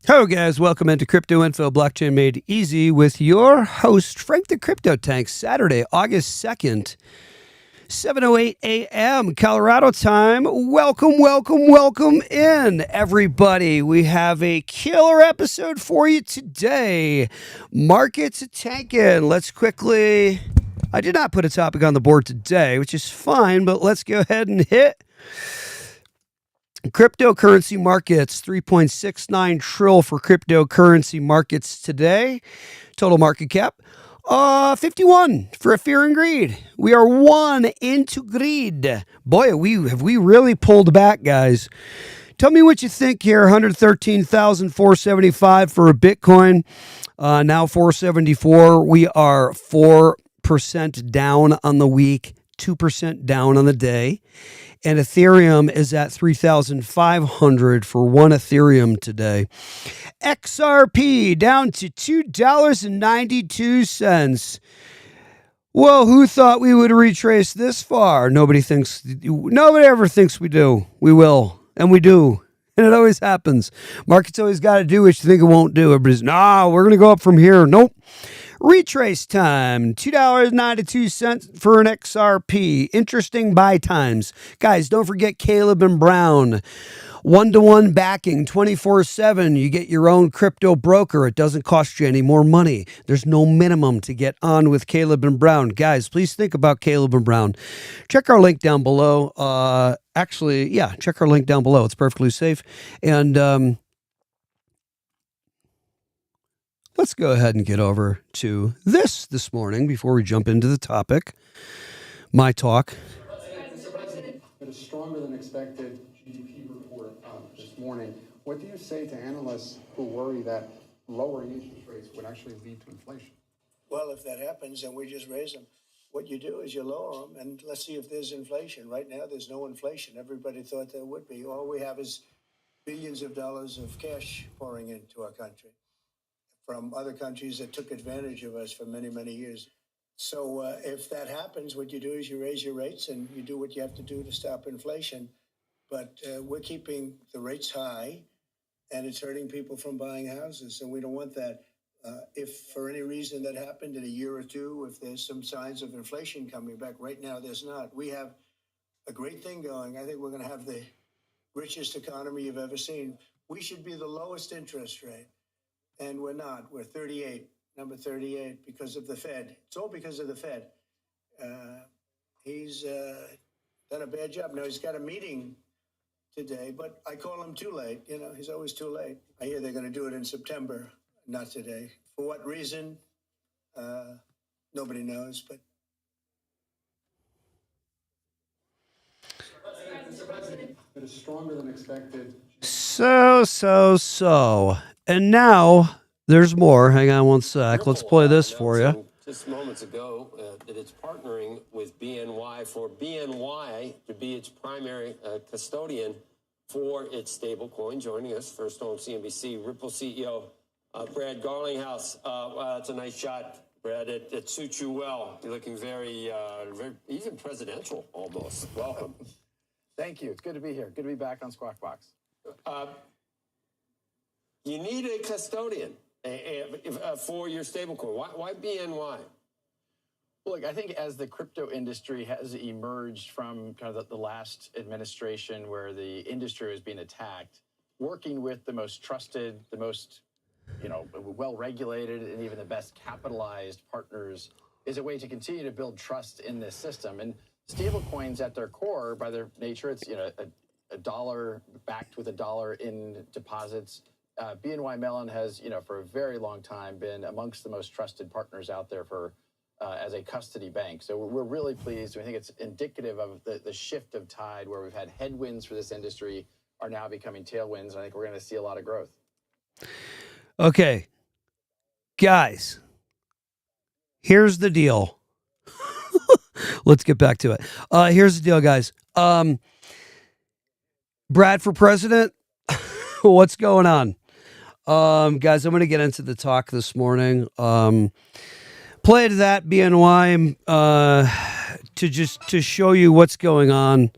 Hello, guys. Welcome into Crypto Info Blockchain Made Easy with your host, Frank the Crypto Tank. Saturday, August 2nd, 7:08 a.m. Colorado time. Welcome in, everybody. We have a killer episode for you today. Markets tanking. Let's quickly... I did not put a topic on the board today, which is fine, but let's go ahead and hit... Cryptocurrency markets, 3.69 trillion for cryptocurrency markets today. Total market cap, 51 for fear and greed. We are one into greed. Boy, have we really pulled back, guys. Tell me what you think here. 113,475 for a Bitcoin. Now 474. We are 4% down on the week, 2% down on the day. And Ethereum is at 3,500 for one Ethereum today. XRP down to $2.92. Well, who thought we would retrace this far? Nobody ever thinks we do. We will, and we do. And it always happens. Market's always got to do what you think it won't do. Everybody's, we're going to go up from here. Nope. Retrace time, $2.92 for an XRP. Interesting buy times. Guys, don't forget Caleb and Brown. 1-to-1 backing, 24/7. You get your own crypto broker. It doesn't cost you any more money. There's no minimum to get on with Caleb and Brown. Guys, please think about Caleb and Brown. Check our link down below. Check our link down below. It's perfectly safe. And let's go ahead and get over to this morning before we jump into the topic. My talk. Mr. President, a stronger than expected GDP report this morning. What do you say to analysts who worry that lowering interest rates would actually lead to inflation? Well, if that happens, then we just raise them. What you do is you lower them, and let's see if there's inflation. Right now, there's no inflation. Everybody thought there would be. All we have is billions of dollars of cash pouring into our country from other countries that took advantage of us for many, many years. So if that happens, what you do is you raise your rates and you do what you have to do to stop inflation. But we're keeping the rates high, and it's hurting people from buying houses, and we don't want that. If for any reason that happened in a year or two, if there's some signs of inflation coming back, right now there's not. We have a great thing going. I think we're going to have the richest economy you've ever seen. We should be the lowest interest rate. And we're not. We're 38, number 38, because of the Fed. It's all because of the Fed. He's done a bad job. Now, he's got a meeting today, but I call him too late. You know, he's always too late. I hear they're going to do it in September, not today. For what reason? Nobody knows, but... Mr. President, a stronger than expected... So. And now there's more. Hang on one sec. Let's play this for you. Just moments ago that it's partnering with BNY for BNY to be its primary custodian for its stablecoin. Joining us first on CNBC, Ripple CEO Brad Garlinghouse. Wow, that's a nice shot, Brad. It suits you well. You're looking very even presidential almost. Welcome. Thank you. It's good to be here. Good to be back on Squawk Box. You need a custodian for your stablecoin. Why BNY? Well, look, I think as the crypto industry has emerged from kind of the last administration where the industry was being attacked, working with the most trusted, the most, well-regulated, and even the best capitalized partners is a way to continue to build trust in this system. And stablecoins at their core, by their nature, it's, a dollar backed with a dollar in deposits. BNY Mellon has, for a very long time been amongst the most trusted partners out there for as a custody bank. So we're really pleased. We think it's indicative of the shift of tide where we've had headwinds for this industry are now becoming tailwinds. And I think we're going to see a lot of growth. Okay, guys, here's the deal. Let's get back to it. Here's the deal, guys. Brad for president. What's going on? Guys, I'm going to get into the talk this morning. Played that BNY to show you what's going on.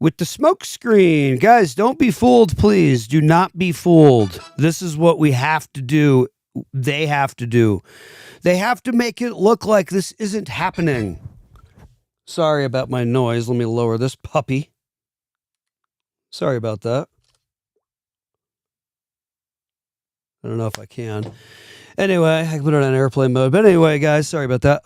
with the smoke screen. Guys, don't be fooled, please. Do not be fooled. This is what we have to do. They have to do. They have to make it look like this isn't happening. Sorry about my noise. Let me lower this puppy. Sorry about that. I don't know if I can. Anyway, I can put it on airplane mode. But anyway, guys, sorry about that.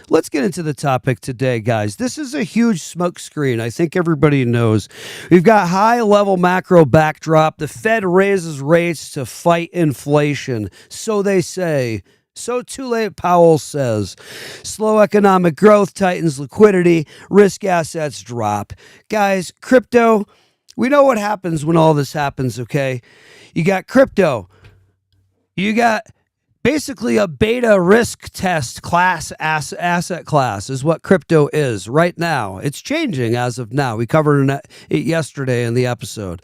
Let's get into the topic today, guys. This is a huge smoke screen. I think everybody knows. We've got high-level macro backdrop. The Fed raises rates to fight inflation. So they say. So too late, Powell says. Slow economic growth tightens liquidity. Risk assets drop. Guys, crypto, we know what happens when all this happens, okay? You got crypto. You got basically a beta risk test class, asset class is what crypto is right now. It's changing as of now. We covered it yesterday in the episode,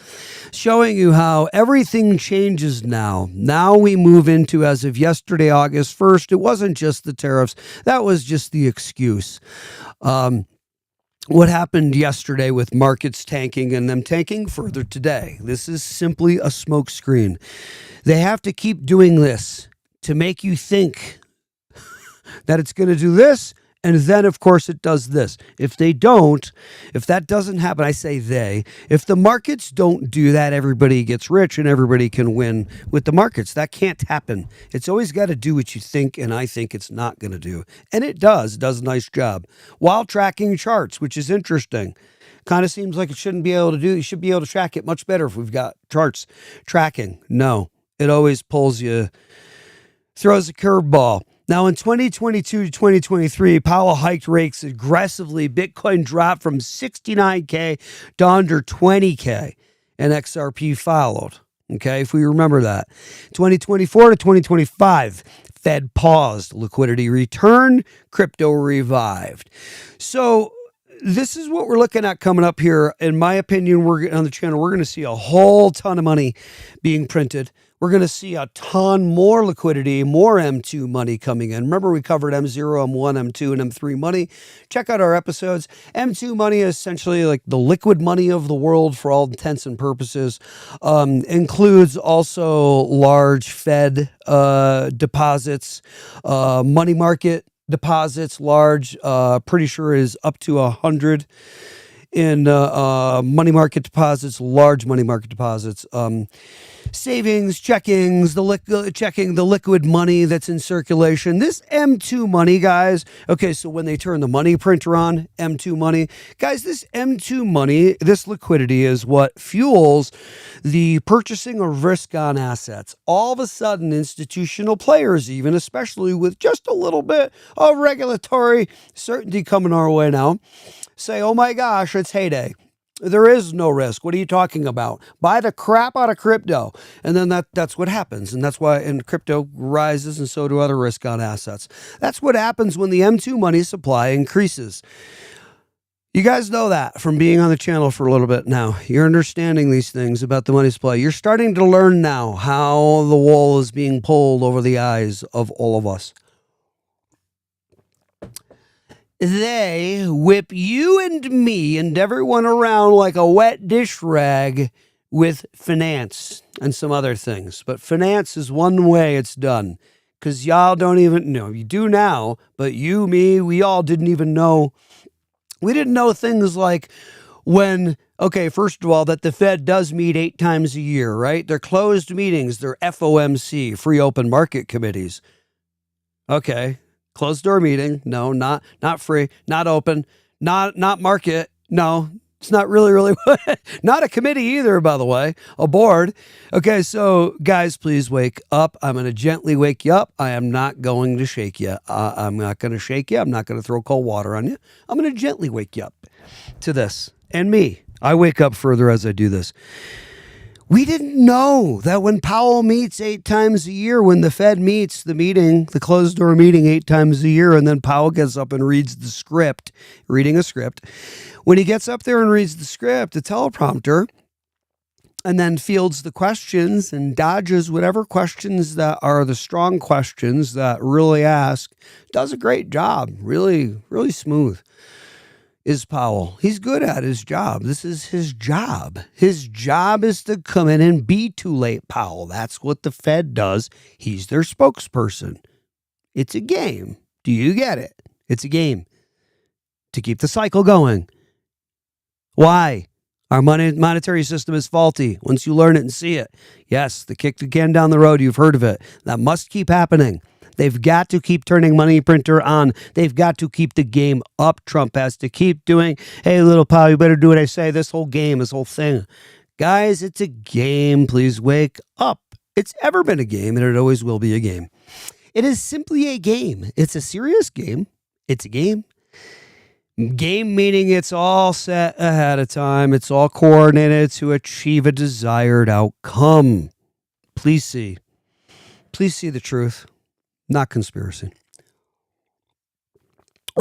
showing you how everything changes now. Now we move into, as of yesterday, August 1st, it wasn't just the tariffs. That was just the excuse. What happened yesterday with markets tanking and them tanking further today? This is simply a smokescreen. They have to keep doing this to make you think that it's going to do this, and then, of course, it does this. If they don't, if that doesn't happen, I say they, if the markets don't do that, everybody gets rich and everybody can win with the markets. That can't happen. It's always got to do what you think, and I think it's not going to do. And it does. It does a nice job while tracking charts, which is interesting. Kind of seems like it shouldn't be able to do. You should be able to track it much better if we've got charts tracking. No, it always pulls you, throws a curveball. Now, in 2022 to 2023, Powell hiked rates aggressively. Bitcoin dropped from 69K to under 20K, and XRP followed. Okay, if we remember that. 2024 to 2025, Fed paused. Liquidity returned. Crypto revived. So this is what we're looking at coming up here. In my opinion, we're on the channel, we're going to see a whole ton of money being printed. We're going to see a ton more liquidity, more M2 money coming in. Remember, we covered M0, M1, M2, and M3 money. Check out our episodes. M2 money is essentially like the liquid money of the world for all intents and purposes. Includes also large Fed deposits, money market deposits, large, pretty sure is up to 100 in money market deposits, large money market deposits, savings, checkings, checking the liquid money that's in circulation. This M2 money, guys. Okay, so when they turn the money printer on, M2 money, guys, this M2 money, this liquidity is what fuels the purchasing of risk on assets. All of a sudden, institutional players, even especially with just a little bit of regulatory certainty coming our way now, say, oh my gosh, it's heyday. There is no risk. What are you talking about? Buy the crap out of crypto. And then that's what happens. And that's why crypto rises, and so do other risk on assets. That's what happens when the M2 money supply increases. You guys know that from being on the channel for a little bit now. You're understanding these things about the money supply. You're starting to learn now how the wool is being pulled over the eyes of all of us. They whip you and me and everyone around like a wet dish rag with finance and some other things. But finance is one way it's done, because y'all don't even know. You do now, but you, me, we all didn't even know. We didn't know things like when, okay, first of all, that the Fed does meet 8 times a year, right? They're closed meetings. They're FOMC, free open market committees. Okay. Closed door meeting. No, not free, not open, not market. No, it's not really not a committee either, by the way, a board. Okay, so guys, please wake up. I'm going to gently wake you up. I am not going to shake you. I'm not going to shake you. I'm not going to throw cold water on you. I'm going to gently wake you up to this. And me, I wake up further as I do this. We didn't know that when Powell meets 8 times a year, when the Fed meets the meeting, the closed door meeting 8 times a year, and then Powell gets up and reads the script, reading a script. When he gets up there and reads the script, the teleprompter, and then fields the questions and dodges whatever questions that are the strong questions that really ask, does a great job, really, really smooth. is Powell. He's good at his job. This is his job. His job is to come in and be too late Powell. That's what the Fed does. He's their spokesperson. It's a game. Do you get it? It's a game to keep the cycle going. Why? Our monetary system is faulty. Once you learn it and see it, yes, the kick the can down the road, you've heard of it. That must keep happening. They've got to keep turning money printer on. They've got to keep the game up. Trump has to keep doing, hey, little pal, you better do what I say. This whole game, this whole thing. Guys, it's a game. Please wake up. It's ever been a game, and it always will be a game. It is simply a game. It's a serious game. It's a game. Game meaning it's all set ahead of time. It's all coordinated to achieve a desired outcome. Please see. Please see the truth, not conspiracy.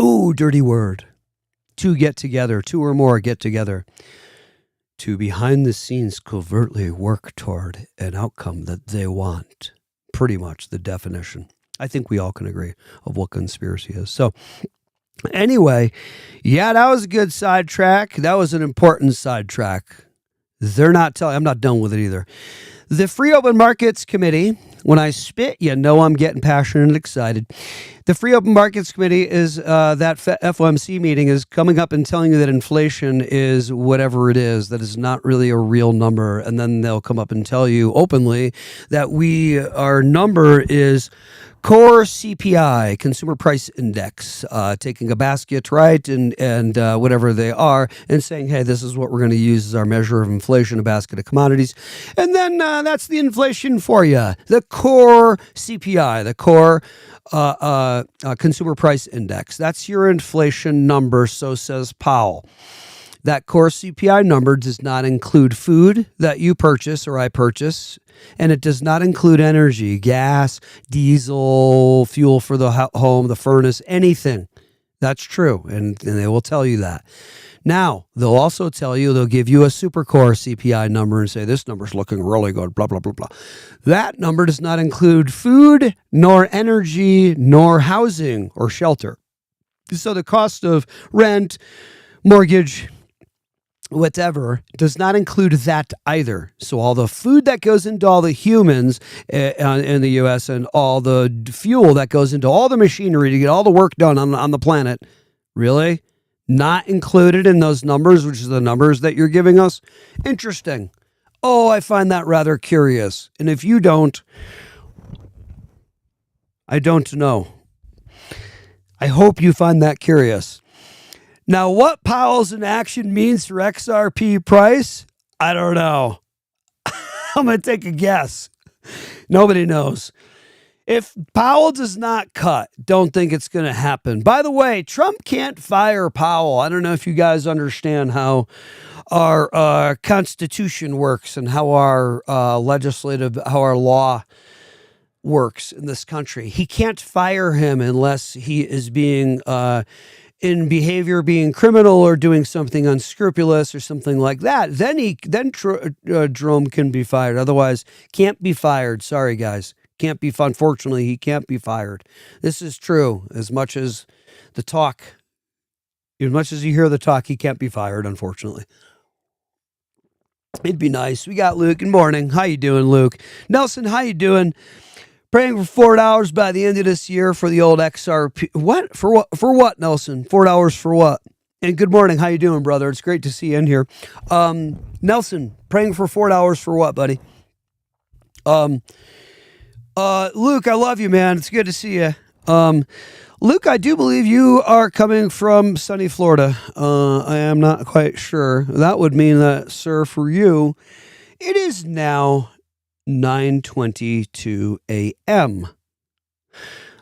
Ooh, dirty word. To get together, two or more get together. To behind the scenes covertly work toward an outcome that they want. Pretty much the definition. I think we all can agree of what conspiracy is. So, anyway, yeah, that was a good sidetrack. That was an important sidetrack. They're not telling, I'm not done with it either. The Free Open Markets Committee, when I spit, you know I'm getting passionate and excited. The Free Open Markets Committee is that FOMC meeting is coming up and telling you that inflation is whatever it is, that is not really a real number. And then they'll come up and tell you openly that our number is core CPI, Consumer Price Index, taking a basket, right, and whatever they are, and saying, hey, this is what we're going to use as our measure of inflation, a basket of commodities. And then that's the inflation for you, the core CPI, the core Consumer Price Index. That's your inflation number, so says Powell. That core CPI number does not include food that you purchase or I purchase, and it does not include energy, gas, diesel, fuel for the home, the furnace, anything. That's true, and they will tell you that. Now, they'll also tell you, they'll give you a supercore CPI number and say, this number's looking really good, blah, blah, blah, blah. That number does not include food, nor energy, nor housing or shelter. So the cost of rent, mortgage, whatever, does not include that either. So all the food that goes into all the humans in the U.S. and all the fuel that goes into all the machinery to get all the work done on the planet, really? Not included in those numbers, which is the numbers that you're giving us? Interesting. Oh, I find that rather curious. And if you don't, I don't know. I hope you find that curious. Now, what Powell's inaction means for XRP price, I don't know. I'm going to take a guess. Nobody knows. If Powell does not cut, don't think it's going to happen. By the way, Trump can't fire Powell. I don't know if you guys understand how our Constitution works and how our how our law works in this country. He can't fire him unless he is being in behavior being criminal or doing something unscrupulous or something like that. Then Jerome can be fired. Otherwise, can't be fired. Sorry, guys. Can't be. Unfortunately, he can't be fired. This is true. As much as the talk, as much as you hear the talk, he can't be fired, unfortunately. It'd be nice. We got Luke. Good morning. How you doing, Luke? Nelson, how you doing? Praying for $4 by the end of this year for the old XRP. What? For what? For what, Nelson? $4 for what? And good morning. How you doing, brother? It's great to see you in here. Nelson, praying for $4 for what, buddy? Luke, I love you, man. It's good to see you. Luke, I do believe you are coming from sunny Florida. I am not quite sure. That would mean that, sir, for you, it is now 9:22 a.m.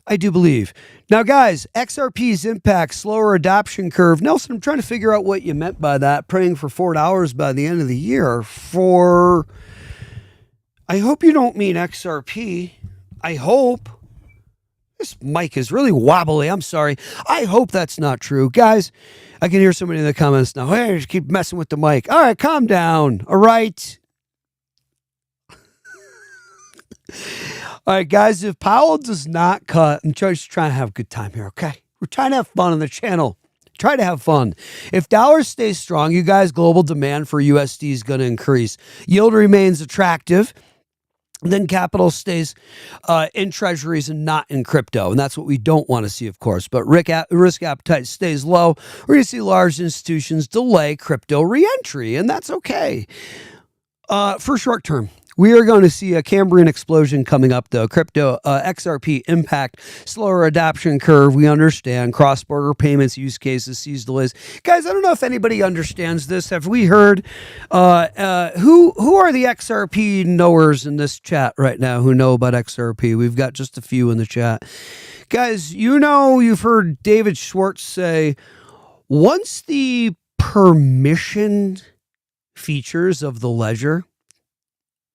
I do believe. Now, guys, XRP's impact, slower adoption curve. Nelson, I'm trying to figure out what you meant by that. Praying for $4 by the end of the year. I hope you don't mean XRP. I hope. This mic is really wobbly. I'm sorry. I hope that's not true. Guys, I can hear somebody in the comments now. Hey, just keep messing with the mic. All right, calm down. All right. All right, guys, if Powell does not cut, I'm just trying to have a good time here, okay? We're trying to have fun on the channel. Try to have fun. If dollars stay strong, you guys, global demand for USD is going to increase. Yield remains attractive. Then capital stays in treasuries and not in crypto. And that's what we don't want to see, of course. But risk appetite stays low. We're going to see large institutions delay crypto reentry, and that's okay. For short term, we are going to see a Cambrian explosion coming up, though. Crypto XRP impact, slower adoption curve. We understand cross-border payments, use cases, sees delays. Guys, I don't know if anybody understands this. Have we heard who are the XRP knowers in this chat right now who know about XRP? We've got just a few in the chat. Guys, you've heard David Schwartz say, once the permission features of the ledger,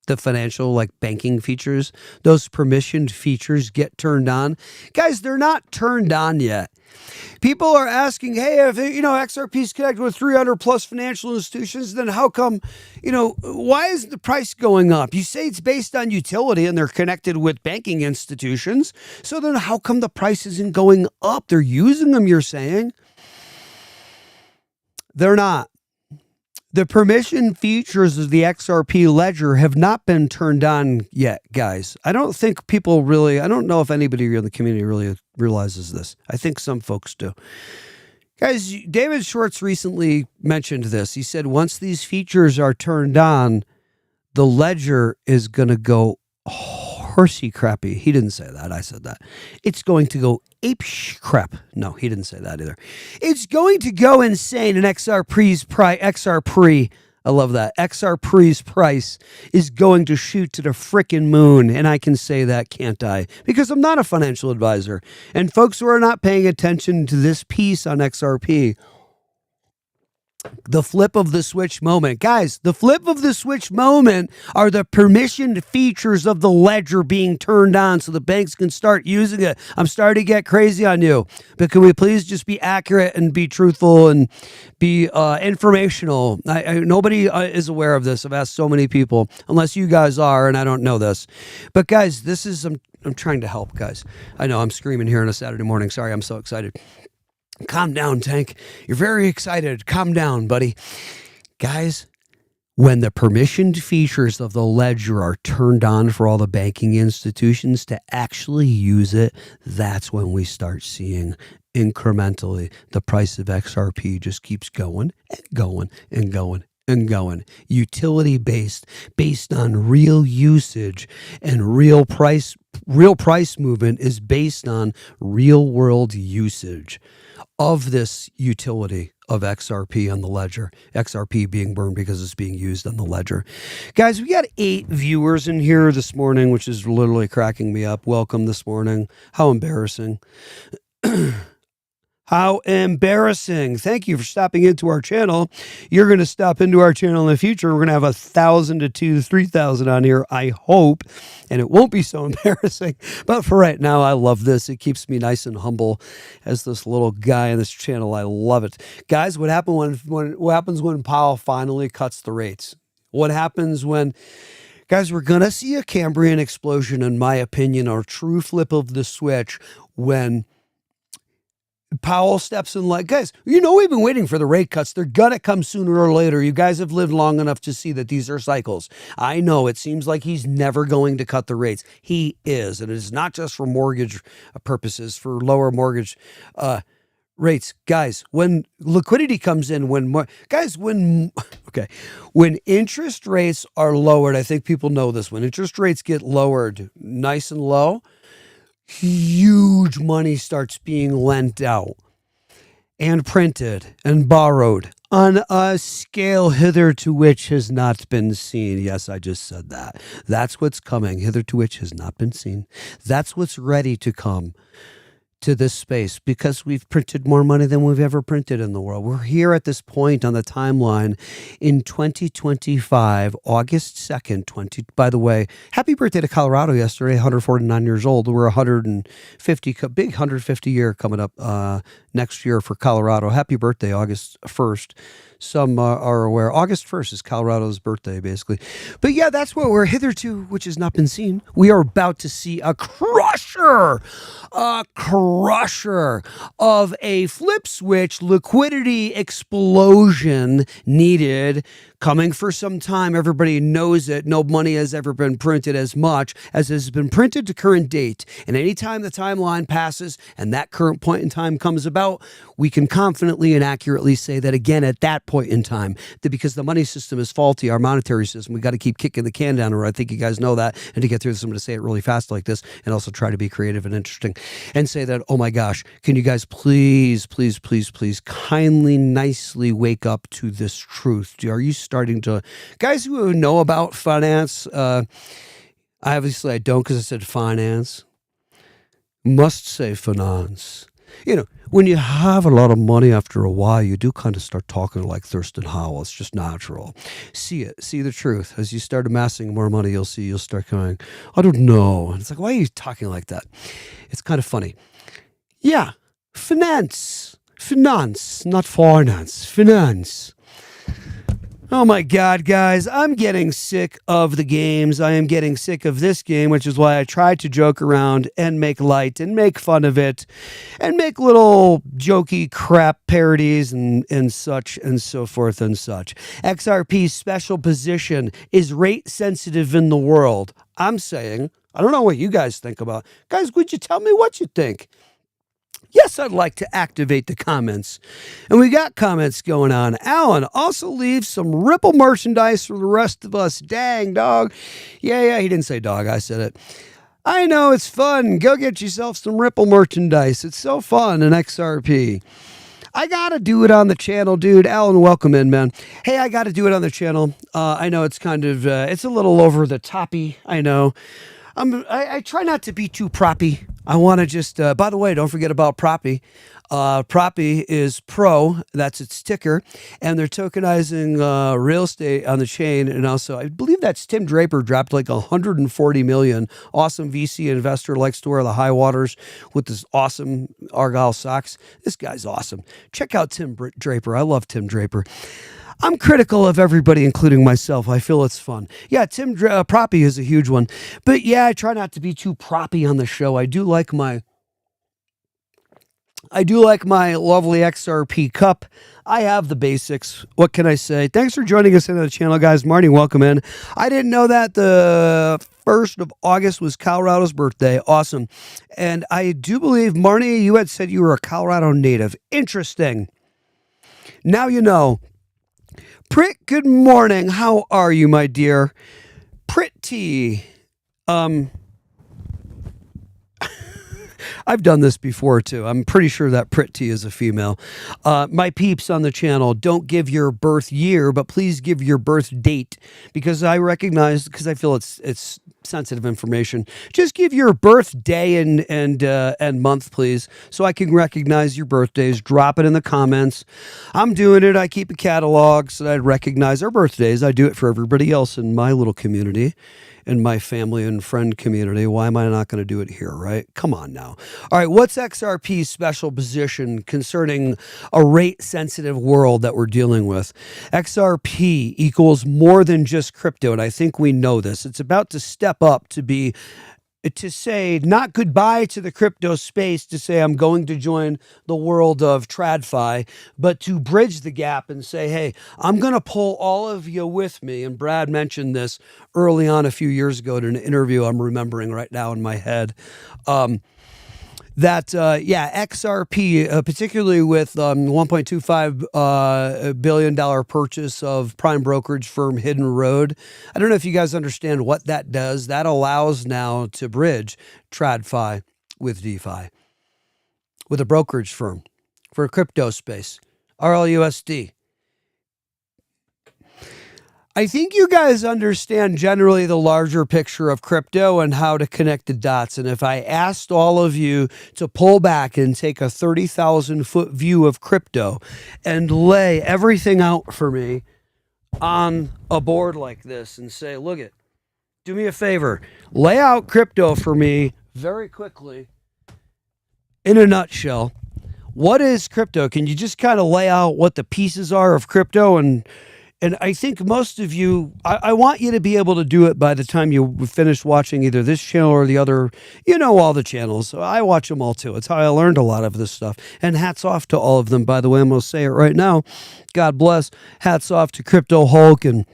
the financial, like banking features, those permissioned features get turned on. Guys, they're not turned on yet. People are asking, hey, if XRP is connected with 300 plus financial institutions, then how come, why is the price going up? You say it's based on utility and they're connected with banking institutions. So then how come the price isn't going up? They're using them, you're saying. They're not. The permission features of the XRP ledger have not been turned on yet, guys. I don't think people really, I don't know if anybody in the community really realizes this. I think some folks do. Guys, David Schwartz recently mentioned this. He said once these features are turned on, the ledger is going to go horsey crappy. He didn't say that. I said that. It's going to go ape crap. No, he didn't say that either. It's going to go insane. And XRP's I love that. XRP's price is going to shoot to the frickin' moon. And I can say that, can't I? Because I'm not a financial advisor. And folks who are not paying attention to this piece on XRP, the flip of the switch moment. Guys, the flip of the switch moment are the permissioned features of the ledger being turned on so the banks can start using it. I'm starting to get crazy on you, but can we please just be accurate and be truthful and be informational? Nobody is aware of this. I've asked so many people, unless you guys are, and I don't know this. But guys, this is, I'm trying to help, guys. I know I'm screaming here on a Saturday morning. Sorry, I'm so excited. Calm down, Tank. You're very excited. Calm down, buddy. Guys, when the permissioned features of the ledger are turned on for all the banking institutions to actually use it, that's when we start seeing incrementally the price of XRP just keeps going and going and going and going. Utility based on real usage, and real price movement is based on real world usage of this utility of XRP on the ledger. XRP being burned because it's being used on the ledger. Guys, we got 8 viewers in here this morning, which is literally cracking me up. Welcome this morning. How embarrassing. How embarrassing. Thank you for stopping into our channel. You're going to stop into our channel in the future. We're going to have 1,000 to 2,000 to 3,000 on here, I hope, and it won't be so embarrassing. But for right now, I love this. It keeps me nice and humble as this little guy on this channel. I love it. Guys, what happens when Powell finally cuts the rates? What happens when... Guys, we're going to see a Cambrian explosion, in my opinion, or true flip of the switch when Powell steps in like, guys, we've been waiting for the rate cuts. They're going to come sooner or later. You guys have lived long enough to see that these are cycles. I know it seems like he's never going to cut the rates. He is. And it is not just for mortgage purposes, for lower mortgage rates. Guys, when liquidity comes in, when interest rates are lowered, I think people know this, when interest rates get lowered nice and low, huge money starts being lent out and printed and borrowed on a scale hitherto which has not been seen. Yes, I just said that. That's what's coming, hitherto which has not been seen. That's what's ready to come to this space because we've printed more money than we've ever printed in the world. We're here at this point on the timeline in 2025, August 2nd, by the way, happy birthday to Colorado yesterday, 149 years old. We're 150, big 150 year coming up next year for Colorado. Happy birthday, August 1st. Some are aware. August 1st is Colorado's birthday, basically. But yeah, that's what we're hitherto, which has not been seen. We are about to see a crusher of a flip switch liquidity explosion needed, coming for some time. Everybody knows it. No money has ever been printed as much as has been printed to current date. And anytime the timeline passes and that current point in time comes about, we can confidently and accurately say that again at that point in time, that because the money system is faulty, our monetary system, we got to keep kicking the can down the road. I think you guys know that. And to get through this, I'm going to say it really fast like this and also try to be creative and interesting and say that, oh my gosh, can you guys please kindly, nicely wake up to this truth? Are you starting to, guys who know about finance, obviously I don't because I said finance, must say finance. You know, when you have a lot of money after a while, you do kind of start talking like Thurston Howell. It's just natural. See the truth. As you start amassing more money, you'll start going, I don't know. And it's like, why are you talking like that? It's kind of funny. Yeah, finance, not finance, finance. Oh my God, guys, I'm getting sick of the games. I am getting sick of this game, which is why I tried to joke around and make light and make fun of it and make little jokey crap parodies and such and so forth and such. XRP's special position is rate sensitive in the world. I'm saying, I don't know what you guys think about. Guys, would you tell me what you think? Yes, I'd like to activate the comments. And we got comments going on. Alan also leaves some Ripple merchandise for the rest of us. Dang, dog. Yeah, he didn't say dog. I said it. I know, it's fun. Go get yourself some Ripple merchandise. It's so fun in XRP. I got to do it on the channel, dude. Alan, welcome in, man. Hey, I got to do it on the channel. I know it's kind of, it's a little over the toppy. I know. I try not to be too proppy. I want to just, by the way, don't forget about Proppy. Proppy is Pro, that's its ticker, and they're tokenizing real estate on the chain. And also, I believe that's Tim Draper dropped like 140 million. Awesome VC investor, likes to wear the high waters with this awesome Argyle socks. This guy's awesome. Check out Tim Draper. I love Tim Draper. I'm critical of everybody, including myself. I feel it's fun. Yeah, Tim Proppy is a huge one. But yeah, I try not to be too proppy on the show. I do like my lovely XRP cup. I have the basics. What can I say? Thanks for joining us into the channel, guys. Marty, welcome in. I didn't know that the 1st of August was Colorado's birthday. Awesome. And I do believe, Marty, you had said you were a Colorado native. Interesting. Now you know. Prit, good morning. How are you, my dear? Pretty. I've done this before, too. I'm pretty sure that Pretty is a female. My peeps on the channel, don't give your birth year, but please give your birth date, because I recognize, because I feel it's sensitive information. Just give your birthday and month, please, so I can recognize your birthdays. Drop it in the comments. I'm doing it. I keep a catalog so that I'd recognize our birthdays. I do it for everybody else in my little community, in my family and friend community. Why am I not going to do it here, right? Come on now. All right, what's XRP's special position concerning a rate-sensitive world that we're dealing with? XRP equals more than just crypto, and I think we know this. It's about to step up to say not goodbye to the crypto space, to say I'm going to join the world of TradFi, but to bridge the gap and say, hey, I'm going to pull all of you with me. And Brad mentioned this early on a few years ago in an interview I'm remembering right now in my head. XRP, particularly with $1.25 billion purchase of prime brokerage firm Hidden Road. I don't know if you guys understand what that does. That allows now to bridge TradFi with DeFi, with a brokerage firm for a crypto space, RLUSD. I think you guys understand generally the larger picture of crypto and how to connect the dots. And if I asked all of you to pull back and take a 30,000-foot view of crypto and lay everything out for me on a board like this and say, look it, do me a favor, lay out crypto for me very quickly in a nutshell. what is crypto? Can you just kind of lay out what the pieces are of crypto? And I think most of you, I want you to be able to do it by the time you finish watching either this channel or the other, all the channels. I watch them all too. It's how I learned a lot of this stuff. And hats off to all of them, by the way. I'm going to say it right now. God bless. Hats off to Crypto Hulk and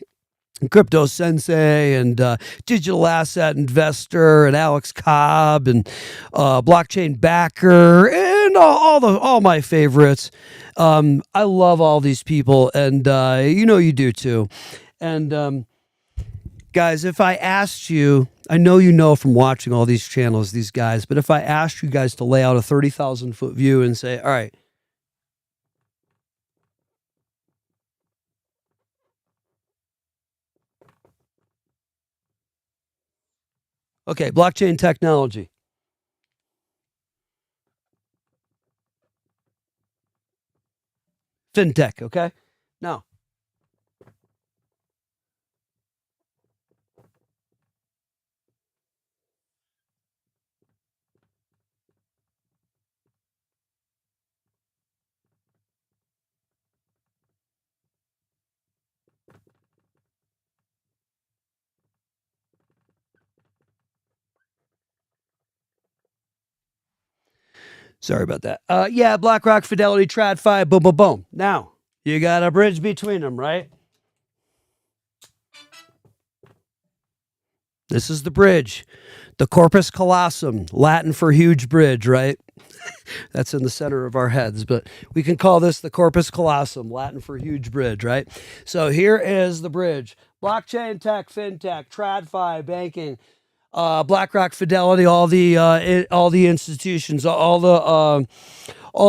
Crypto Sensei and Digital Asset Investor and Alex Cobb and Blockchain Backer and all my favorites. I love all these people, and you do too. And guys, if I asked you, I know you know from watching all these channels, these guys, but if I asked you guys to lay out a 30,000-foot view and say, all right, okay, blockchain technology. FinTech, okay? Now, sorry about that. Yeah, BlackRock, Fidelity, TradFi, boom, boom, boom. Now, you got a bridge between them, right? This is the bridge. The corpus callosum, Latin for huge bridge, right? That's in the center of our heads, but we can call this the corpus callosum, Latin for huge bridge, right? So here is the bridge. Blockchain tech, fintech, TradFi, banking, BlackRock, Fidelity, all the institutions, all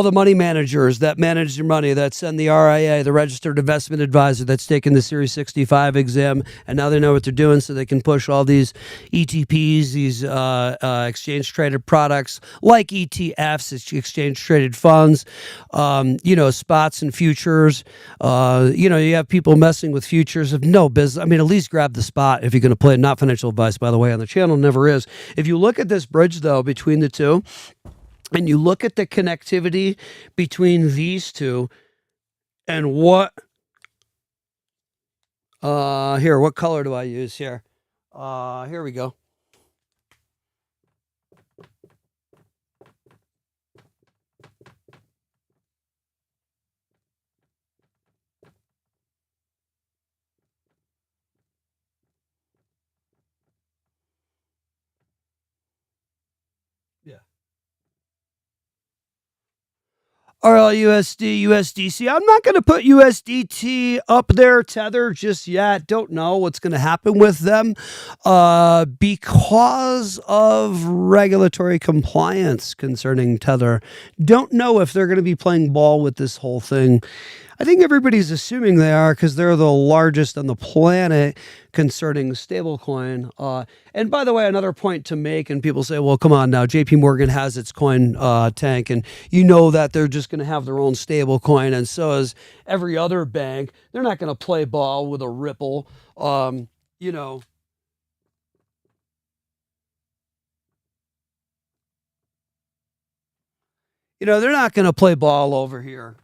the money managers that manage your money, that send the RIA, the registered investment advisor that's taken the Series 65 exam, and now they know what they're doing, so they can push all these ETPs, these exchange traded products like ETFs, exchange traded funds, spots and futures. You have people messing with futures of no business. I mean, at least grab the spot if you're going to play. Not financial advice, by the way, on the channel, never is. If you look at this bridge, though, between the two, and you look at the connectivity between these two, and what color do I use here? Here we go. RLUSD, USDC. I'm not going to put USDT up there, Tether, just yet. Don't know what's going to happen with them because of regulatory compliance concerning Tether. Don't know if they're going to be playing ball with this whole thing. I think everybody's assuming they are because they're the largest on the planet concerning stablecoin. And by the way, another point to make, and people say, well, come on now, JP Morgan has its coin tank, and you know that they're just going to have their own stablecoin, and so is every other bank. They're not going to play ball with a Ripple, they're not going to play ball over here.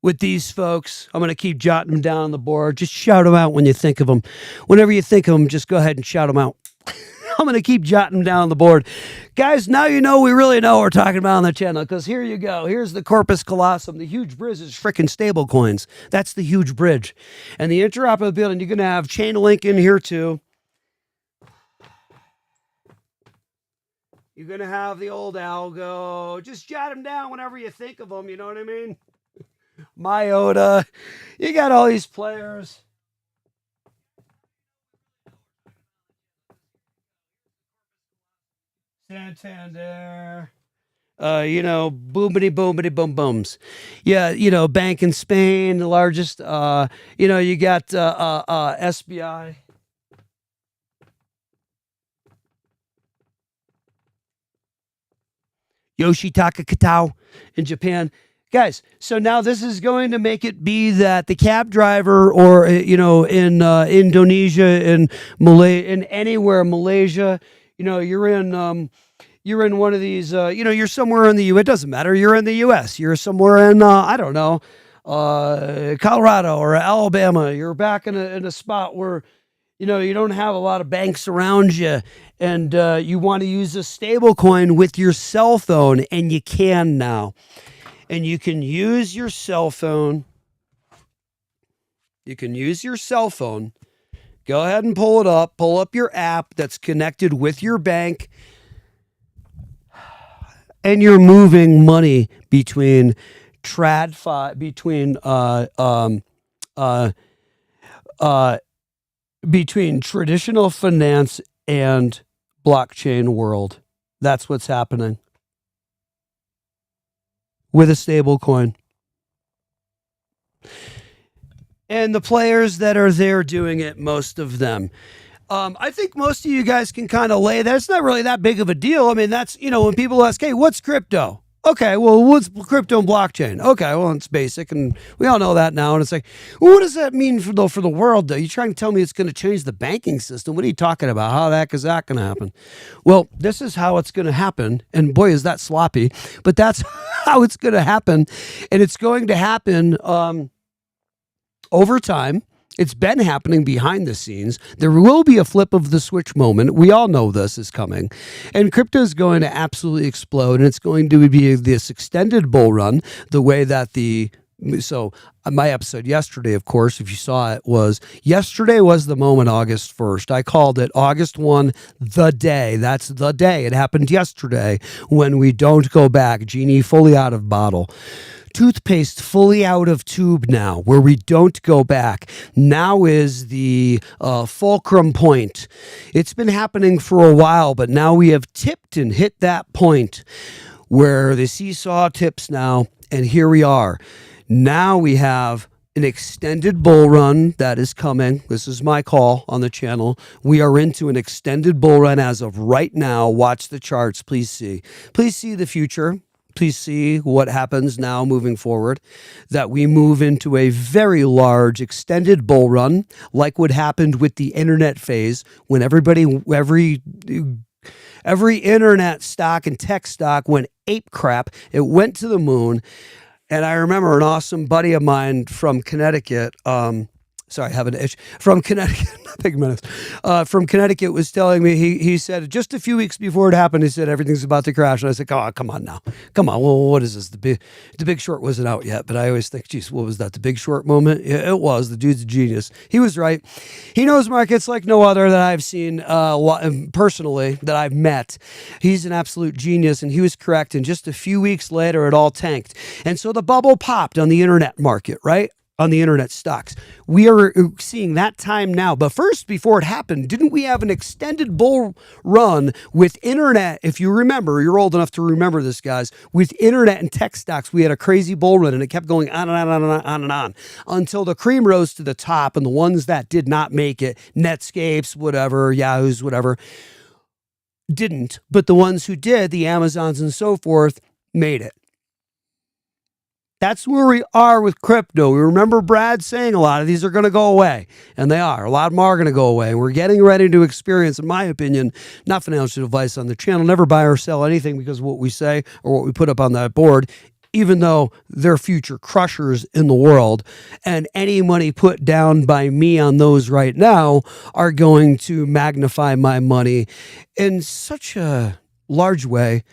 With these folks, I'm going to keep jotting them down on the board. Just shout them out when you think of them. Whenever you think of them, just go ahead and shout them out. I'm going to keep jotting them down on the board. Guys, now you know we really know what we're talking about on the channel, because here you go. Here's the corpus callosum. The huge bridge is freaking stable coins. That's the huge bridge. And the interoperability, and you're going to have Chainlink in here too. You're going to have the old algo. Just jot them down whenever you think of them, you know what I mean? Myota, you got all these players. Santander, boomity boomity boom booms. Yeah, Bank in Spain, the largest. You got SBI. Yoshitaka Katao in Japan. Guys, so now this is going to make it be that the cab driver, or in Indonesia, in in anywhere, Malaysia, you're in one of these, you're somewhere in the U. It doesn't matter. You're in the U.S. You're somewhere in I don't know, Colorado or Alabama. You're back in a spot where you don't have a lot of banks around you, and you want to use a stable coin with your cell phone, and you can now. And you can use your cell phone. You can use your cell phone. Go ahead and pull it up. Pull up your app that's connected with your bank. And you're moving money between between traditional finance and blockchain world. That's what's happening with a stable coin. And the players that are there doing it, most of them. I think most of you guys can kind of lay that. It's not really that big of a deal. I mean, that's, when people ask, hey, what's crypto? Okay, well, what's crypto and blockchain? Okay, well, it's basic, and we all know that now. And it's like, well, what does that mean for the world, though? You're trying to tell me it's going to change the banking system? What are you talking about? How the heck is that going to happen? Well, this is how it's going to happen. And boy, is that sloppy. But that's how it's going to happen. And it's going to happen over time. It's been happening behind the scenes. There will be a flip of the switch moment. We all know this is coming. And crypto is going to absolutely explode. And it's going to be this extended bull run, the way that my episode yesterday, of course, if you saw it, yesterday was the moment, August 1st. I called it August 1, the day. That's the day. It happened yesterday when we don't go back. Genie fully out of bottle. Toothpaste fully out of tube now, where we don't go back. Now is the fulcrum point. It's been happening for a while, but now we have tipped and hit that point where the seesaw tips now, and here we are. Now we have an extended bull run that is coming. This is my call on the channel. We are into an extended bull run as of right now. Watch the charts. Please see. Please see the future. Please see what happens now moving forward, that we move into a very large extended bull run, like what happened with the internet phase, when every internet stock and tech stock went ape crap. It went to the moon. And I remember an awesome buddy of mine from Connecticut, sorry, I have an itch. From Connecticut, not big minutes. From Connecticut was telling me, he said just a few weeks before it happened, he said everything's about to crash. And I said, oh, come on now. Come on. Well, what is this? The Big Short wasn't out yet, but I always think, geez, what was that? The Big Short moment? Yeah, it was. The dude's a genius. He was right. He knows markets like no other that I've seen personally, that I've met. He's an absolute genius, and he was correct. And just a few weeks later, it all tanked. And so the bubble popped on the internet market, right? On the internet stocks. We are seeing that time now. But first, before it happened, didn't we have an extended bull run with internet? If you remember, you're old enough to remember this, guys. With internet and tech stocks, we had a crazy bull run, and it kept going on and on and on and on and on until the cream rose to the top, and the ones that did not make it, Netscapes, whatever, Yahoos, whatever, didn't. But the ones who did, the Amazons and so forth, made it. That's where we are with crypto. We remember Brad saying a lot of these are going to go away, and they are. A lot of them are going to go away, and we're getting ready to experience, in my opinion, not financial advice on the channel, never buy or sell anything because of what we say or what we put up on that board, even though they're future crushers in the world, and any money put down by me on those right now are going to magnify my money in such a large way.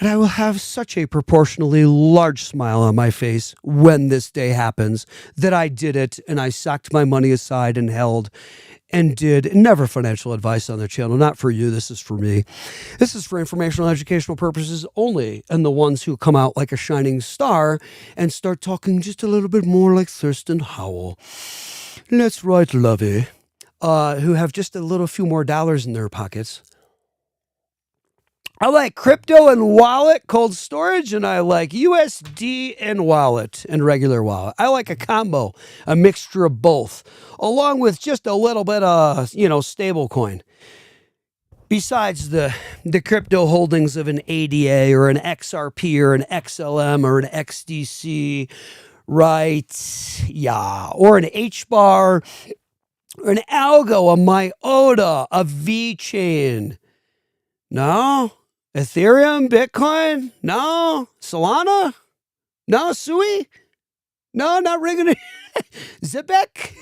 And I will have such a proportionally large smile on my face when this day happens that I did it and I socked my money aside and held and did. Never financial advice on the channel. Not for you. This is for me. This is for informational, educational purposes only. And the ones who come out like a shining star and start talking just a little bit more like Thurston Howell. That's right, lovey. Who have just a little few more dollars in their pockets. I like crypto and wallet, cold storage, and I like USD and wallet and regular wallet. I like a combo, a mixture of both, along with just a little bit of, stable coin. besides the crypto holdings of an ADA or an XRP or an XLM or an XDC, right? Yeah, or an HBAR or an Algo, a MIOTA, a VeChain. No? Ethereum, Bitcoin? No? Solana? No? Sui? No, not ringing it. Zipek?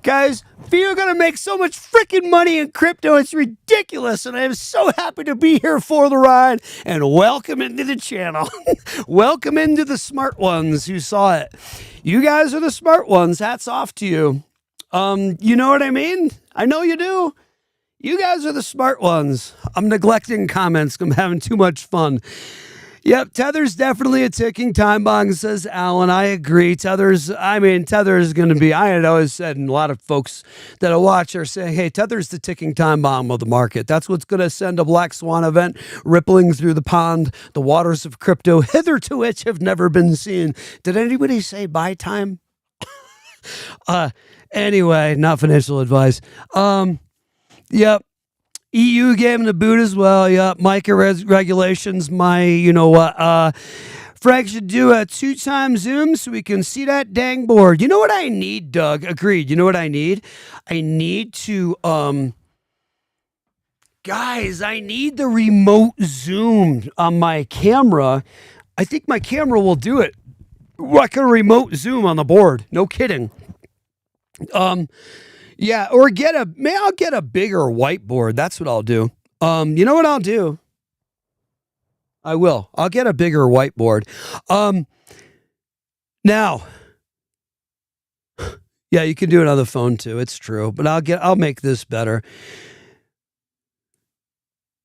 Guys, we are going to make so much freaking money in crypto. It's ridiculous. And I am so happy to be here for the ride. And welcome into the channel. Welcome into the smart ones who saw it. You guys are the smart ones. Hats off to you. You know what I mean? I know you do. You guys are the smart ones. I'm neglecting comments. I'm having too much fun. Yep, Tether's definitely a ticking time bomb, says Alan. I agree. Tether is going to be, I had always said, and a lot of folks that I watch are saying, hey, Tether's the ticking time bomb of the market. That's what's going to send a black swan event rippling through the pond, the waters of crypto, hitherto which have never been seen. Did anybody say buy time? Anyway, not financial advice. Yep. EU gave him the boot as well. Yep. MiCA regulations. You know what? Frank should do a 2-time zoom so we can see that dang board. You know what I need, Doug? Agreed. You know what I need? I need to, guys, I need the remote zoom on my camera. I think my camera will do it. I can remote zoom on the board. No kidding. Yeah, or I'll get a bigger whiteboard. That's what I'll do. You know what I'll do? I'll get a bigger whiteboard. Now, yeah, you can do it on the phone too. It's true, but I'll make this better.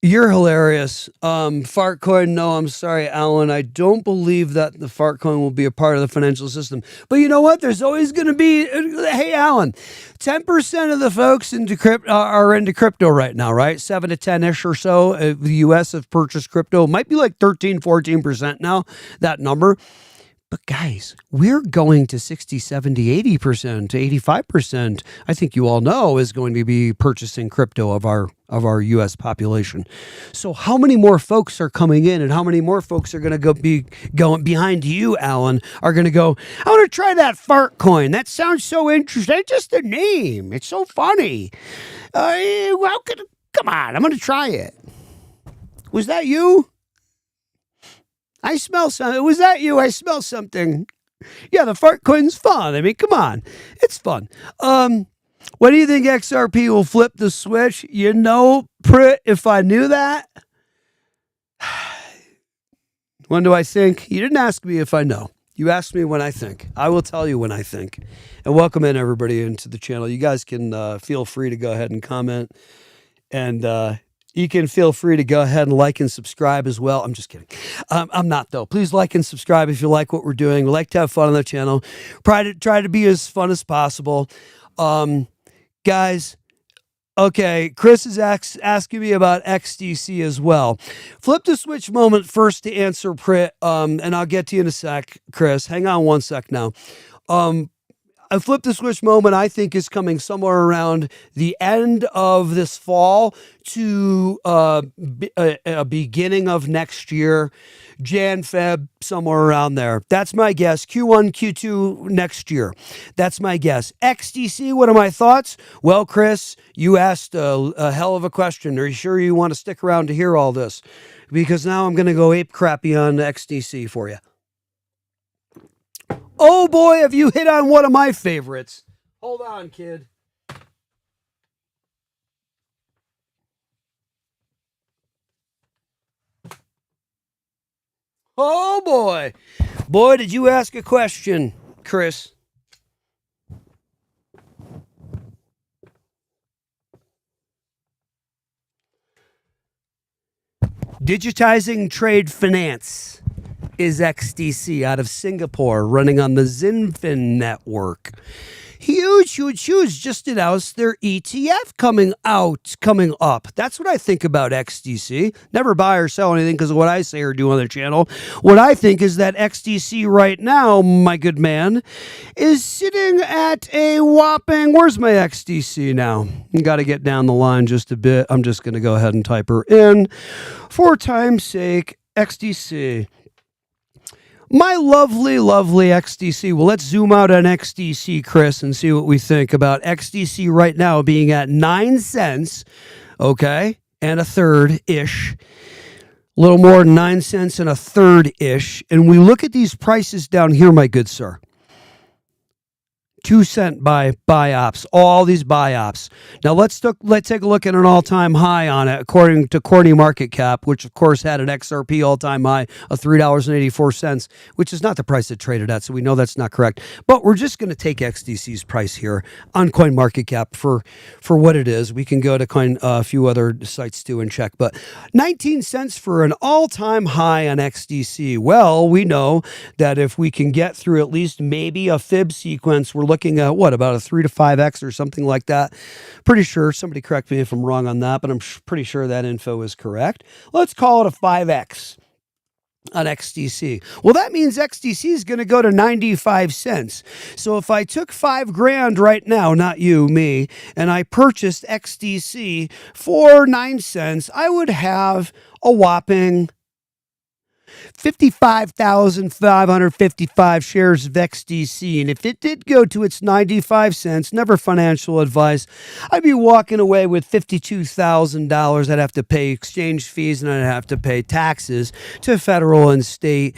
You're hilarious. Fartcoin, no, I'm sorry, Alan. I don't believe that the Fartcoin will be a part of the financial system. But you know what? There's always going to be, hey, Alan, 10% of the folks are into crypto right now, right? 7 to 10-ish or so of the U.S. have purchased crypto. It might be like 13, 14% now, that number. But guys, we're going to 60, 70, 80%, 85%. I think you all know is going to be purchasing crypto of our U.S. population. So how many more folks are coming in, and how many more folks are going to be going behind you, Alan? Are going to go, I want to try that Fartcoin. That sounds so interesting. Just the name. It's so funny. Come on, I'm going to try it. Was that you? I smell something. Was that you? I smell something. Yeah, the Fartcoin's fun. I mean, come on. It's fun. When do you think XRP will flip the switch? You know, if I knew that. When do I think? You didn't ask me if I know. You asked me when I think. I will tell you when I think. And welcome in everybody into the channel. You guys can feel free to go ahead and comment. And you can feel free to go ahead and like and subscribe as well. I'm just kidding. I'm not, though. Please like and subscribe if you like what we're doing. We like to have fun on the channel. Try to be as fun as possible. Guys, okay, Chris is asking me about XDC as well. Flip the switch moment first to answer Prit, and I'll get to you in a sec, Chris. Hang on one sec now. A flip the switch moment, I think, is coming somewhere around the end of this fall to a beginning of next year, Jan, Feb, somewhere around there. That's my guess. Q1, Q2 next year. That's my guess. XDC, what are my thoughts? Well, Chris, you asked a hell of a question. Are you sure you want to stick around to hear all this? Because now I'm going to go ape crappy on XDC for you. Oh boy, have you hit on one of my favorites. Hold on, kid. Oh boy. Boy, did you ask a question, Chris. Digitizing trade finance is XDC out of Singapore, running on the Zinfin network. huge, huge, huge, just announced their ETF coming up. That's what I think about XDC. Never buy or sell anything because of what I say or do on the channel. What I think is that XDC right now, my good man, is sitting at a whopping, where's my XDC now? Got to get down the line just a bit. I'm just going to go ahead and type her in for time's sake. XDC. My lovely, lovely XDC. Well, let's zoom out on XDC, Chris, and see what we think about XDC right now being at 9 cents, okay, and a third-ish. A little more than 9 cents and a third-ish. And we look at these prices down here, my good sir. 2 cent buy ops, all these buy ops. Now let's take a look at an all-time high on it, according to Corny Market Cap, which of course had an XRP all-time high of $3.84, which is not the price it traded at, so we know that's not correct. But we're just going to take XDC's price here on Coin Market Cap for what it is. We can go to a few other sites too and check, but 19 cents for an all-time high on XDC. Well, we know that if we can get through at least maybe a fib sequence, we're looking at about a 3 to 5x or something like that. Pretty sure, somebody correct me if I'm wrong on that, but I'm pretty sure that info is correct. Let's call it a 5x on XDC. Well, that means XDC is going to go to 95 cents. So if I took $5,000 right now, not you, me, and I purchased XDC for 9 cents, I would have a whopping 55,555 shares of XDC. And if it did go to its 95 cents, never financial advice, I'd be walking away with $52,000. I'd have to pay exchange fees and I'd have to pay taxes to federal and state.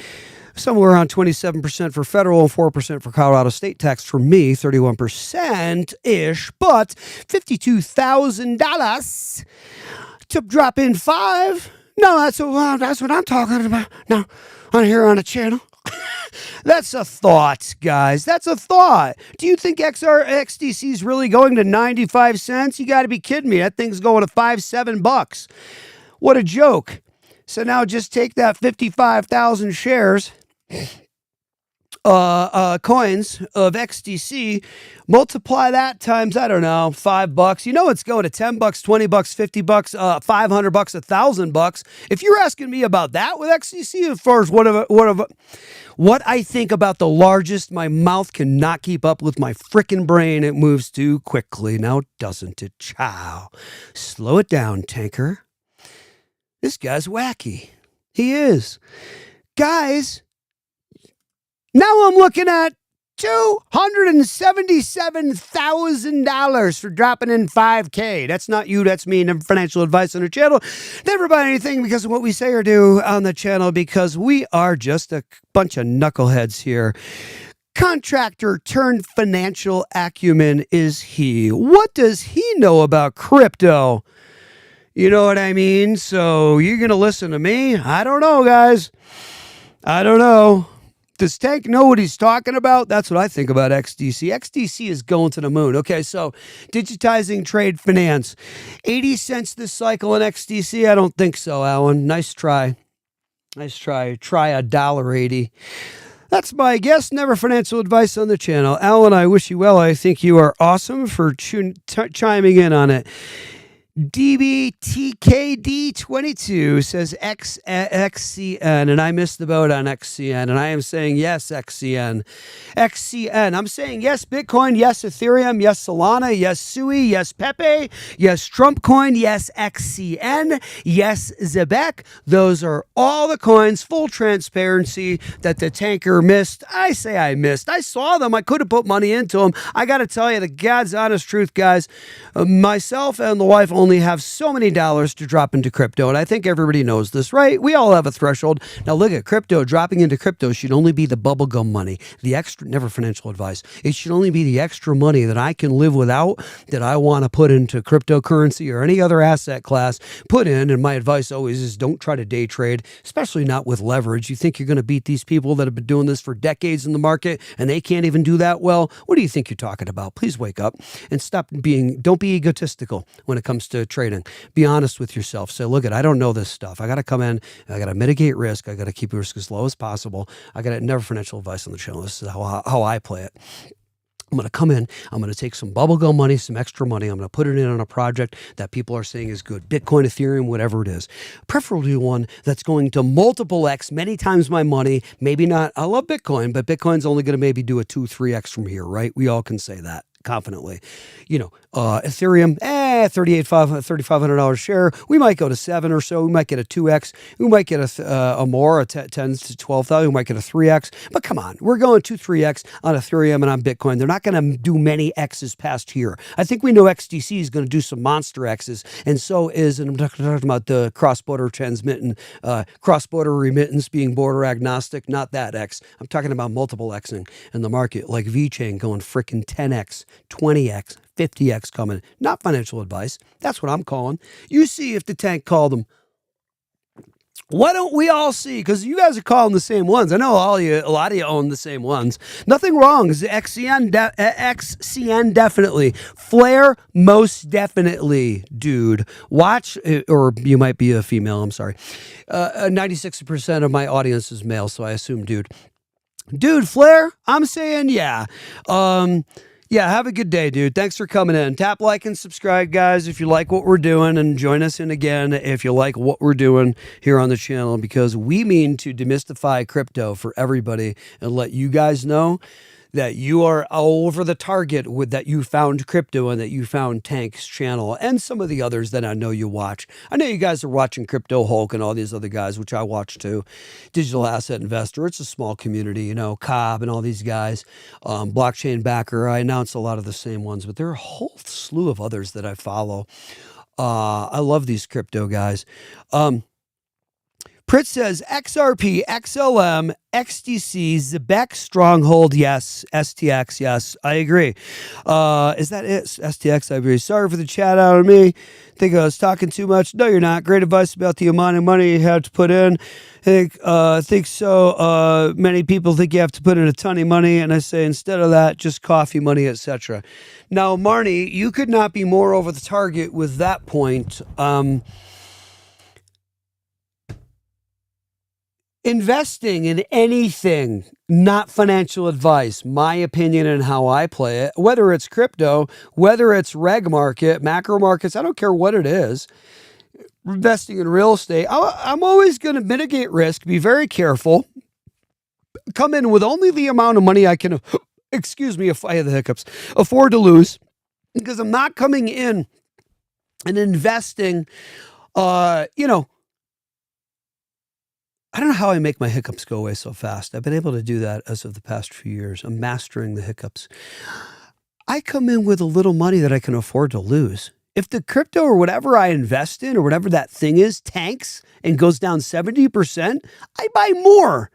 Somewhere around 27% for federal and 4% for Colorado state tax for me, 31%-ish, but $52,000 to drop in 5. No, that's what I'm talking about. No, on here on the channel. That's a thought, guys. That's a thought. Do you think XDC is really going to 95 cents? You got to be kidding me. That thing's going to $5-7. What a joke. So now just take that 55,000 shares, coins of XDC, multiply that times, I don't know, $5. You know it's going to $10, $20, $50, $500, $1,000. If you're asking me about that with XDC, as far as what I think about the largest, my mouth cannot keep up with my frickin' brain. It moves too quickly. Now doesn't it? Chow. Slow it down, tanker. This guy's wacky. He is. Guys, now I'm looking at $277,000 for dropping in $5K. That's not you, that's me. Never financial advice on the channel. Never buy anything because of what we say or do on the channel, because we are just a bunch of knuckleheads here. Contractor turned financial acumen is he. What does he know about crypto? You know what I mean? So you're going to listen to me? I don't know, guys. I don't know. Does Tank know what he's talking about? That's what I think about XDC. XDC is going to the moon. Okay, so digitizing trade finance. 80 cents this cycle in XDC? I don't think so, Alan. Nice try. Nice try. Try $1.80. That's my guess. Never financial advice on the channel. Alan, I wish you well. I think you are awesome for chiming in on it. DBTKD22 says XCN, and I missed the boat on XCN, and I am saying yes, XCN. XCN, I'm saying yes, Bitcoin, yes, Ethereum, yes, Solana, yes, Sui, yes, Pepe, yes, Trump coin, yes, XCN, yes, Zebek. Those are all the coins, full transparency, that the tanker missed. I say I missed. I saw them. I could have put money into them. I got to tell you the God's honest truth, guys. Myself and the wife only have so many dollars to drop into crypto, and I think everybody knows this, right? We all have a threshold. Now look at crypto. Dropping into crypto should only be the bubblegum money, the extra, never financial advice. It should only be the extra money that I can live without, that I want to put into cryptocurrency or any other asset class, put in. And my advice always is don't try to day trade, especially not with leverage. You think you're going to beat these people that have been doing this for decades in the market and they can't even do that well? What do you think you're talking about? Please wake up and don't be egotistical when it comes to trading. Be honest with yourself. Say, look, I don't know this stuff. I got to come in. I got to mitigate risk. I got to keep risk as low as possible. I got to never financial advice on the channel. This is how I play it. I'm going to come in, I'm going to take some bubblegum money, some extra money. I'm going to put it in on a project that people are saying is good. Bitcoin, Ethereum, whatever it is. Preferably one that's going to multiple X, many times my money. Maybe not. I love Bitcoin, but Bitcoin's only going to maybe do a 2-3X from here, right? We all can say that confidently. Ethereum, $3,500 share. We might go to 7 or so. We might get a 2X. We might get a more, a 10 to 12,000. We might get a 3X. But come on, we're going 2-3X on Ethereum and on Bitcoin. They're not going to do many X's past here. I think we know XDC is going to do some monster X's, and so is, and I'm talking about the cross-border cross-border remittance being border agnostic, not that X. I'm talking about multiple Xing in the market, like VeChain going frickin' 10X, 20X, 50X coming. Not financial advice. That's what I'm calling. You see if the tank called them. Why don't we all see? Because you guys are calling the same ones. I know a lot of you own the same ones. Nothing wrong. XCN definitely. Flare, most definitely, dude. Watch, or you might be a female, I'm sorry. 96% of my audience is male, so I assume dude. Dude, Flare, I'm saying yeah. Yeah, have a good day, dude. Thanks for coming in. Tap like and subscribe, guys, if you like what we're doing, and join us in again if you like what we're doing here on the channel, because we mean to demystify crypto for everybody and let you guys know that you are all over the target with that you found crypto and that you found Tank's channel and some of the others that I know you watch. I know you guys are watching Crypto Hulk and all these other guys, which I watch too. Digital Asset Investor. It's a small community, Cobb and all these guys. Blockchain Backer. I announce a lot of the same ones, but there are a whole slew of others that I follow. I love these crypto guys. Prit says XRP, XLM, XDC, Zebek, Stronghold, yes. STX, yes. I agree. Is that it? STX, I agree. Sorry for the chat out of me. Think I was talking too much. No, you're not. Great advice about the amount of money you have to put in. I think so. Many people think you have to put in a ton of money, and I say instead of that, just coffee money, etc. Now, Marnie, you could not be more over the target with that point. Investing in anything, not financial advice, my opinion and how I play it, whether it's crypto, whether it's reg market, macro markets, I don't care what it is. Investing in real estate, I'm always going to mitigate risk, be very careful, come in with only the amount of money I can, excuse me if I have the hiccups, afford to lose, because I'm not coming in and investing, I don't know how I make my hiccups go away so fast. I've been able to do that as of the past few years. I'm mastering the hiccups. I come in with a little money that I can afford to lose. If the crypto or whatever I invest in or whatever that thing is tanks and goes down 70%, I buy more.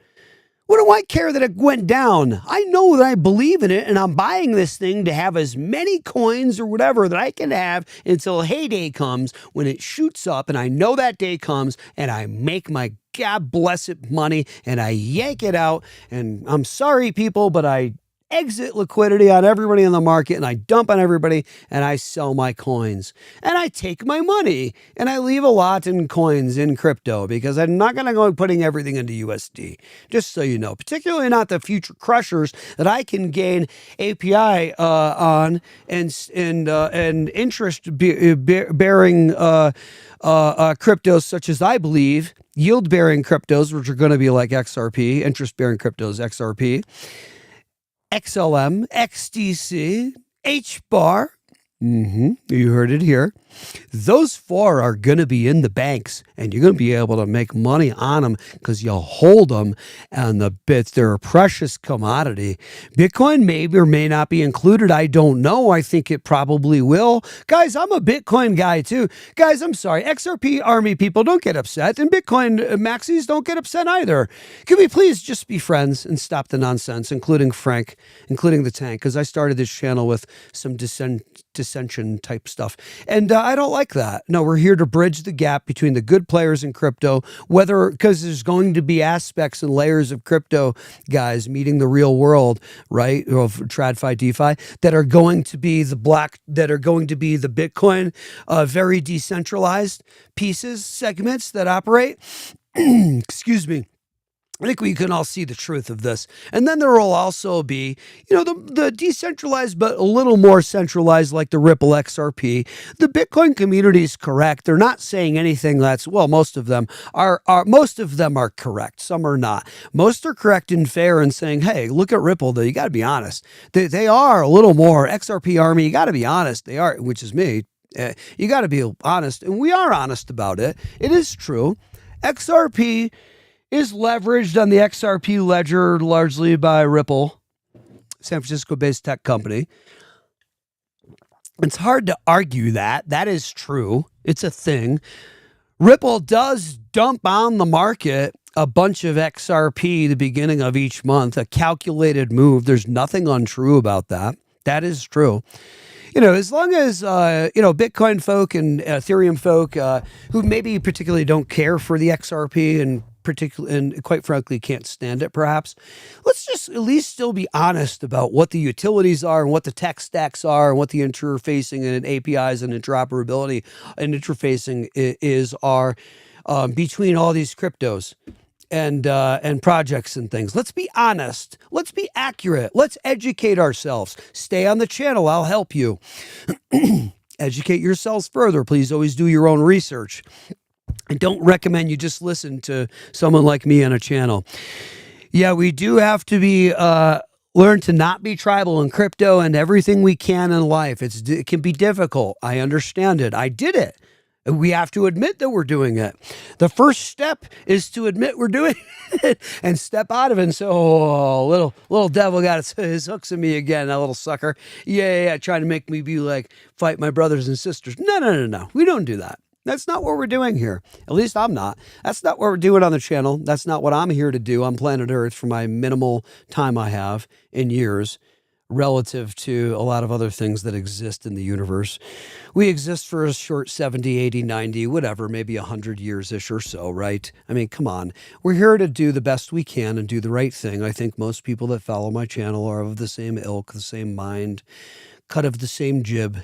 What do I care that it went down? I know that I believe in it, and I'm buying this thing to have as many coins or whatever that I can have until heyday comes when it shoots up, and I know that day comes, and I make my God bless it money, and I yank it out, and I'm sorry, people, but I exit liquidity on everybody in the market, and I dump on everybody, and I sell my coins, and I take my money, and I leave a lot in coins in crypto, because I'm not going to go putting everything into USD, just so you know, particularly not the future crushers that I can gain API on and interest bearing cryptos, such as I believe yield-bearing cryptos, which are going to be like XRP, interest-bearing cryptos, XRP, XLM, XDC, HBAR. You heard it here. Those four are going to be in the banks, and you're going to be able to make money on them because you'll hold them, and they're a precious commodity. Bitcoin may or may not be included. I don't know. I think it probably will. Guys, I'm a Bitcoin guy too. Guys, I'm sorry. XRP army people, don't get upset, and Bitcoin maxis don't get upset either. Can we please just be friends and stop the nonsense, including Frank, including the tank, because I started this channel with some dissension type stuff, and I don't like that. No, we're here to bridge the gap between the good players in crypto, because there's going to be aspects and layers of crypto guys meeting the real world, right, of TradFi, DeFi, that are going to be the Bitcoin, very decentralized pieces, segments that operate, excuse me, I think we can all see the truth of this. And then there will also be, the decentralized, but a little more centralized, like the Ripple XRP. The Bitcoin community is correct. They're not saying anything most of them are correct. Some are not. Most are correct and fair and saying, hey, look at Ripple, though. You got to be honest. They are a little more XRP army. You got to be honest. They are, which is me. You got to be honest. And we are honest about it. It is true. XRP is leveraged on the XRP ledger largely by Ripple, San Francisco-based tech company. It's hard to argue that. That is true. It's a thing. Ripple does dump on the market a bunch of XRP the beginning of each month, a calculated move. There's nothing untrue about that. That is true. As long as, Bitcoin folk and Ethereum folk who maybe particularly don't care for the XRP and quite frankly can't stand it perhaps, let's just at least still be honest about what the utilities are and what the tech stacks are and what the interfacing and APIs and interoperability and interfacing are between all these cryptos and projects and things. Let's be honest. Let's be accurate. Let's educate ourselves. Stay on the channel. I'll help you. Educate yourselves further. Please always do your own research. I don't recommend you just listen to someone like me on a channel. Yeah, we do have to learn to not be tribal in crypto and everything we can in life. It can be difficult. I understand it. I did it. We have to admit that we're doing it. The first step is to admit we're doing it and step out of it and say, oh, little devil got his hooks in me again, that little sucker. Yeah, trying to make me be like, fight my brothers and sisters. No. We don't do that. That's not what we're doing here. At least I'm not. That's not what we're doing on the channel. That's not what I'm here to do on planet Earth for my minimal time I have in years relative to a lot of other things that exist in the universe. We exist for a short 70, 80, 90, whatever, maybe 100 years-ish or so, right? I mean, come on. We're here to do the best we can and do the right thing. I think most people that follow my channel are of the same ilk, the same mind, cut of the same jib,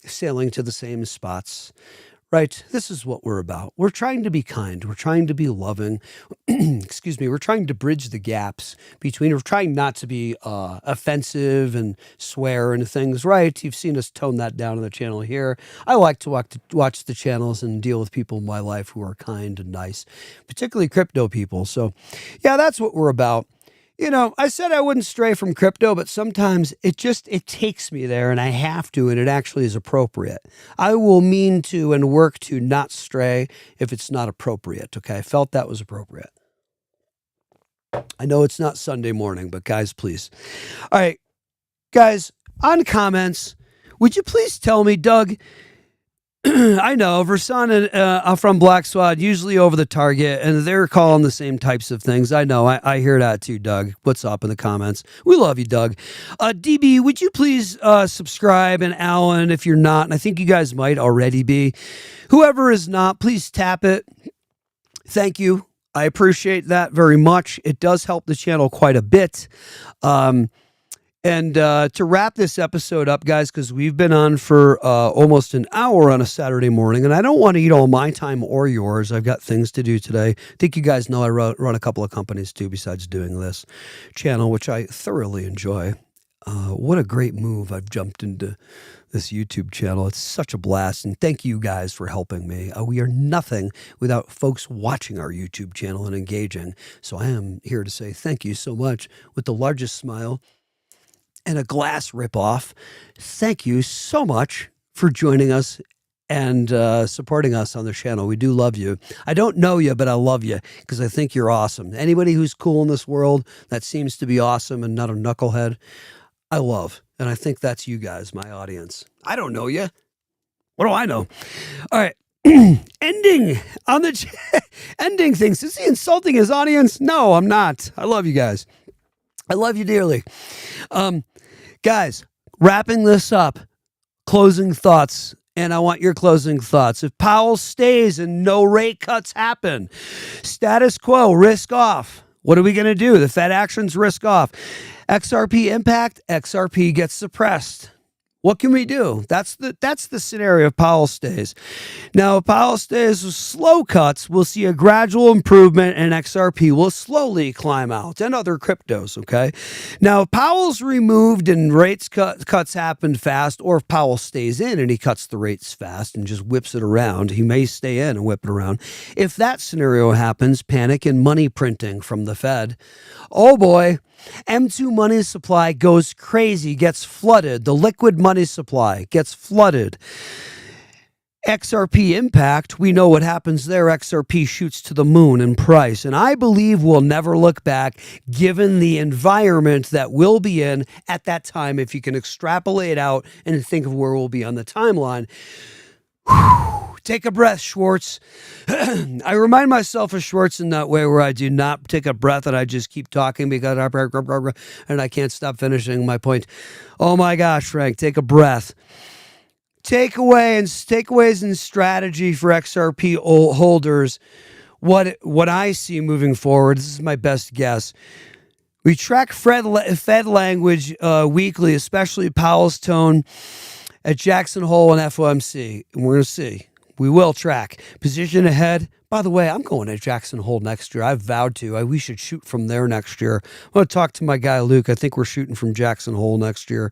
sailing to the same spots. Right? This is what we're about. We're trying to be kind. We're trying to be loving. Excuse me. We're trying to bridge the gaps between, we're trying not to be offensive and swear and things, right? You've seen us tone that down on the channel here. I like to watch the channels and deal with people in my life who are kind and nice, particularly crypto people. So yeah, that's what we're about. I said I wouldn't stray from crypto, but sometimes it takes me there and I have to, and it actually is appropriate. I will mean to and work to not stray if it's not appropriate. Okay. I felt that was appropriate. I know it's not Sunday morning, but guys, please. All right, guys, on comments, would you please tell me, Doug, I know Versana from Black Swan, usually over the target, and they're calling the same types of things. I know. I hear that too, Doug. What's up in the comments? We love you, Doug. DB, would you please subscribe? And Alan, if you're not, and I think you guys might already be. Whoever is not, please tap it. Thank you. I appreciate that very much. It does help the channel quite a bit. And to wrap this episode up, guys, because we've been on for almost an hour on a Saturday morning, and I don't want to eat all my time or yours. I've got things to do today. I think you guys know I run a couple of companies, too, besides doing this channel, which I thoroughly enjoy. What a great move. I've jumped into this YouTube channel. It's such a blast, and thank you guys for helping me. We are nothing without folks watching our YouTube channel and engaging, so I am here to say thank you so much with the largest smile and a glass ripoff. Thank you so much for joining us and supporting us on the channel. We do love you. I don't know you, but I love you because I think you're awesome. Anybody who's cool in this world that seems to be awesome and not a knucklehead, I love. And I think that's you guys, my audience. I don't know you. What do I know? All right. Ending things. Is he insulting his audience? No, I'm not. I love you guys. I love you dearly. Guys, wrapping this up, closing thoughts, and I want your closing thoughts. If Powell stays and no rate cuts happen, status quo, risk off. What are we going to do? The Fed actions risk off. XRP impact, XRP gets suppressed. What can we do? That's the scenario if Powell stays. Now, if Powell stays with slow cuts, we'll see a gradual improvement and XRP will slowly climb out and other cryptos, okay? Now, if Powell's removed and rates cuts happen fast, or if Powell stays in and he cuts the rates fast and just whips it around, he may stay in and whip it around. If that scenario happens, panic and money printing from the Fed. Oh boy. M2 money supply goes crazy, gets flooded. The liquid money supply gets flooded. XRP impact, we know what happens there. XRP shoots to the moon in price. And I believe we'll never look back given the environment that we'll be in at that time. If you can extrapolate out and think of where we'll be on the timeline. Take a breath, Schwartz. I remind myself of Schwartz in that way where I do not take a breath and I just keep talking because and I can't stop finishing my point. Oh my gosh, Frank, take a breath. Takeaways and strategy for XRP holders. What I see moving forward, this is my best guess. We track Fed language weekly, especially Powell's tone at Jackson Hole and FOMC. And we're going to see. We will track. Position ahead. By the way, I'm going to Jackson Hole next year. I've vowed to. We should shoot from there next year. I'm going to talk to my guy, Luke. I think we're shooting from Jackson Hole next year.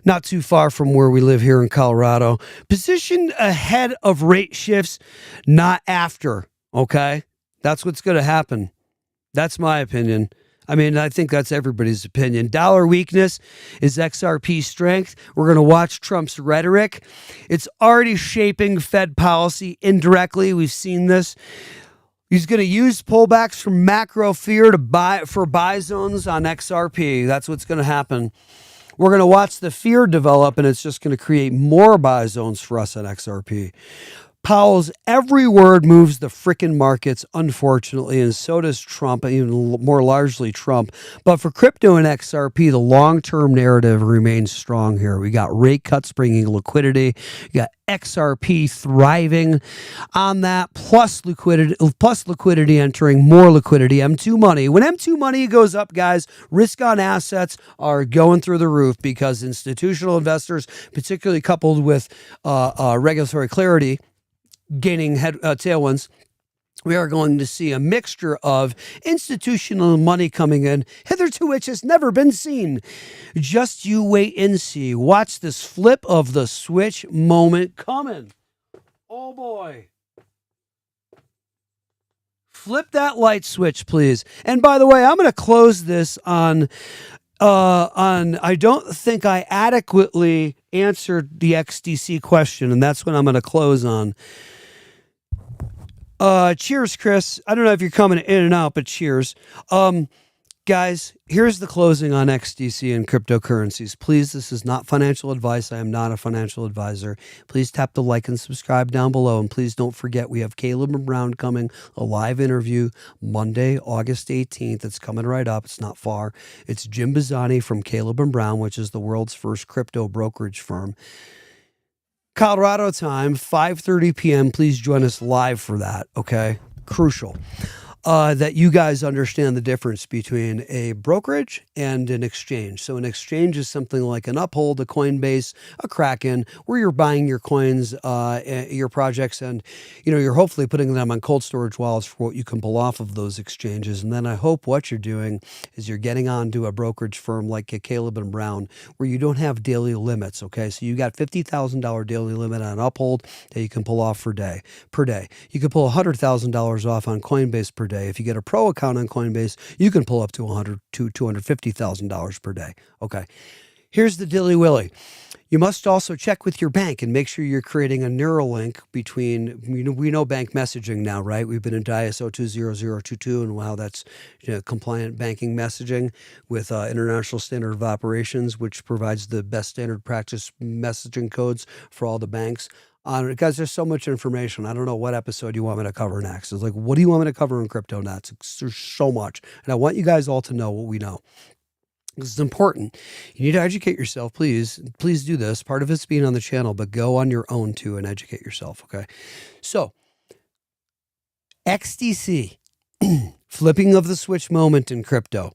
Not too far from where we live here in Colorado. Position ahead of rate shifts, not after. Okay? That's what's going to happen. That's my opinion. I mean, I think that's everybody's opinion. Dollar weakness is XRP strength. We're going to watch Trump's rhetoric. It's already shaping Fed policy indirectly. We've seen this. He's going to use pullbacks from macro fear to buy zones on XRP. That's what's going to happen. We're going to watch the fear develop, and it's just going to create more buy zones for us on XRP. Powell's every word moves the frickin' markets, unfortunately, and so does Trump, even more largely Trump. But for crypto and XRP, the long-term narrative remains strong here. We got rate cuts bringing liquidity. You got XRP thriving on that, plus liquidity entering more liquidity, M2 money. When M2 money goes up, guys, risk on assets are going through the roof because institutional investors, particularly coupled with regulatory clarity, gaining tailwinds, we are going to see a mixture of institutional money coming in, hitherto which has never been seen. Just you wait and see. Watch this flip of the switch moment coming. Oh boy. Flip that light switch, please. And by the way, I'm going to close this on I don't think I adequately answered the XDC question, and that's what I'm going to close on. Cheers, Chris. I don't know if you're coming in and out, but cheers. Guys, here's the closing on XDC and cryptocurrencies. Please, this is not financial advice. I am not a financial advisor. Please tap the like and subscribe down below. And please don't forget, we have Caleb and Brown coming, a live interview Monday, August 18th. It's coming right up. It's not far. It's Jim Bazzani from Caleb and Brown, which is the world's first crypto brokerage firm. Colorado time, 5:30 p.m. Please join us live for that, okay? Crucial. That you guys understand the difference between a brokerage and an exchange. So an exchange is something like an Uphold, a Coinbase, a Kraken, where you're buying your coins, your projects, and you're hopefully putting them on cold storage wallets for what you can pull off of those exchanges. And then I hope what you're doing is you're getting onto a brokerage firm like a Caleb and Brown, where you don't have daily limits. Okay, so you got $50,000 daily limit on Uphold that you can pull off per day. You can pull $100,000 off on Coinbase per day. If you get a pro account on Coinbase, you can pull up to $250,000 per day. Okay. Here's the dilly willy. You must also check with your bank and make sure you're creating a Neuralink between, we know bank messaging now, right? We've been into ISO 20022 and how that's compliant banking messaging with International Standard of Operations, which provides the best standard practice messaging codes for all the banks. Guys, there's so much information. I don't know what episode you want me to cover next. It's like, what do you want me to cover in crypto next? There's so much. And I want you guys all to know what we know. This is important. You need to educate yourself, please. Please do this. Part of it's being on the channel, but go on your own too and educate yourself, okay? So, XDC, flipping of the switch moment in crypto.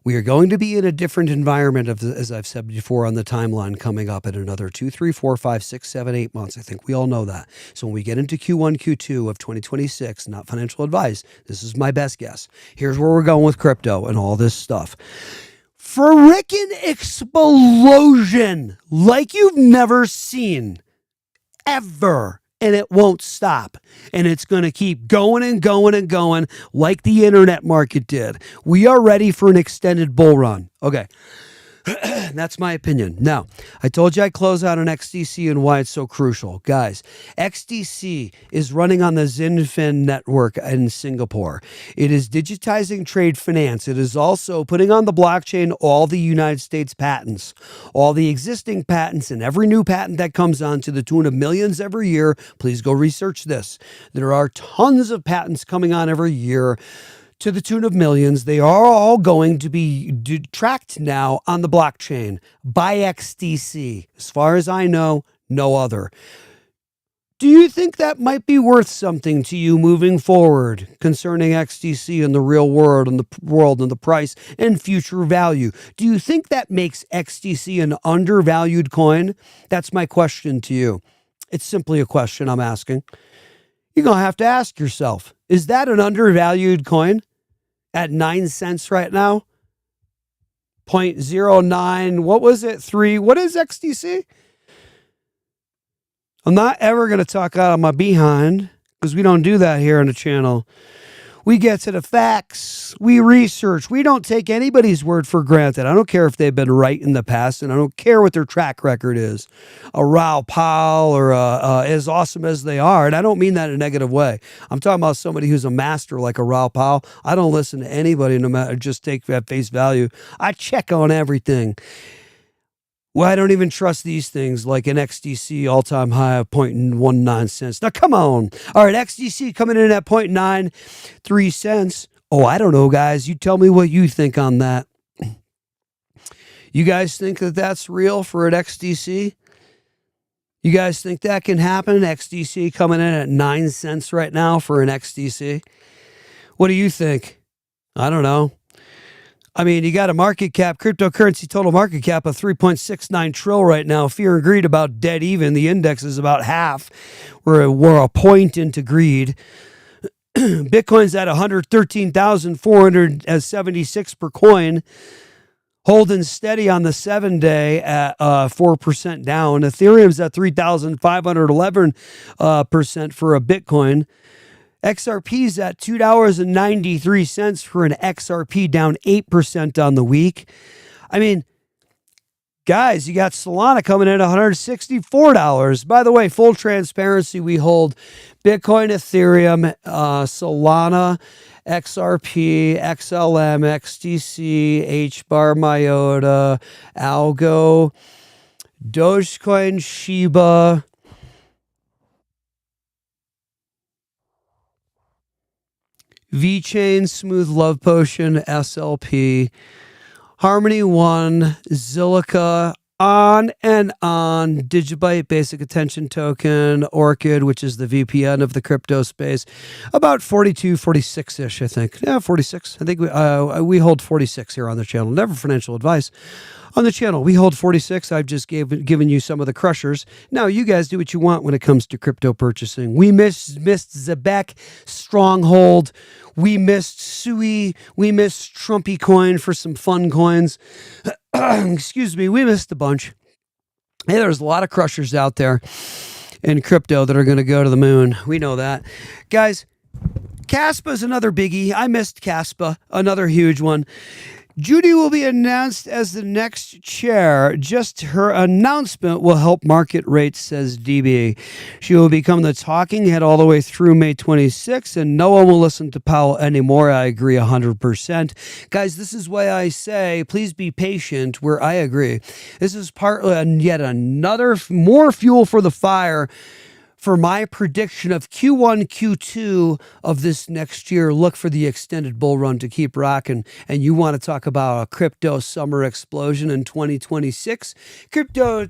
We are going to be in a different environment, as I've said before, on the timeline coming up in another 2, 3, 4, 5, 6, 7, 8 months. I think we all know that. So when we get into Q1, Q2 of 2026, not financial advice, this is my best guess. Here's where we're going with crypto and all this stuff. Frickin' explosion like you've never seen ever. And it won't stop. And it's going to keep going and going and going like the internet market did. We are ready for an extended bull run. Okay. That's my opinion. Now, I told you I'd close out on XDC and why it's so crucial. Guys, XDC is running on the XinFin network in Singapore. It is digitizing trade finance. It is also putting on the blockchain all the United States patents, all the existing patents, and every new patent that comes on to the tune of millions every year. Please go research this. There are tons of patents coming on every year to the tune of millions. They are all going to be tracked now on the blockchain by XDC. As far as I know, no other. Do you think that might be worth something to you moving forward concerning XDC and the real world and the price and future value? Do you think that makes XDC an undervalued coin? That's my question to you. It's simply a question I'm asking. You're going to have to ask yourself, is that an undervalued coin? At 9 cents right now, 0.09, what was it? 3, what is XDC? I'm not ever going to talk out of my behind because we don't do that here on the channel. We get to the facts. We research. We don't take anybody's word for granted. I don't care if they've been right in the past, and I don't care what their track record is. A Jerome Powell or as awesome as they are, and I don't mean that in a negative way. I'm talking about somebody who's a master like a Jerome Powell. I don't listen to anybody, no matter, just take at face value. I check on everything. Well, I don't even trust these things like an XDC all-time high of 0.19 cents. Now, come on. All right, XDC coming in at 0.93 cents. Oh, I don't know, guys. You tell me what you think on that. You guys think that that's real for an XDC? You guys think that can happen? XDC coming in at 9 cents right now for an XDC. What do you think? I don't know. I mean, you got a market cap, cryptocurrency total market cap of 3.69 trillion right now. Fear and greed about dead even. The index is about half. We're a point into greed. Bitcoin's at 113,476 per coin, holding steady on the 7-day at 4% down. Ethereum's at 3,511% for a Bitcoin. XRP's at $2.93 for an XRP, down 8% on the week. I mean, guys, you got Solana coming in at $164. By the way, full transparency, we hold Bitcoin, Ethereum, Solana, XRP, XLM, XDC, HBAR, MIOTA, Algo, Dogecoin, Shiba, VeChain, Smooth Love Potion, SLP, Harmony One, Zilliqa, on and on. Digibyte, Basic Attention Token, Orchid, which is the VPN of the crypto space, about 42, 46-ish, I think. Yeah, 46. I think we hold 46 here on the channel. Never financial advice. On the channel, we hold 46. I've just given you some of the crushers. Now, you guys do what you want when it comes to crypto purchasing. We missed Zebek, Stronghold. We missed Sui. We missed Trumpy Coin for some fun coins. Excuse me. We missed a bunch. Hey, there's a lot of crushers out there in crypto that are going to go to the moon. We know that. Guys, Caspa is another biggie. I missed Caspa, another huge one. Judy will be announced as the next chair. Just her announcement will help market rates, says DB. She will become the talking head all the way through May 26th, and no one will listen to Powell anymore. I agree 100%. Guys, this is why I say, please be patient, where I agree. This is partly yet another more fuel for the fire For my prediction of Q1, Q2 of this next year, look for the extended bull run to keep rocking. And you want to talk about a crypto summer explosion in 2026? Crypto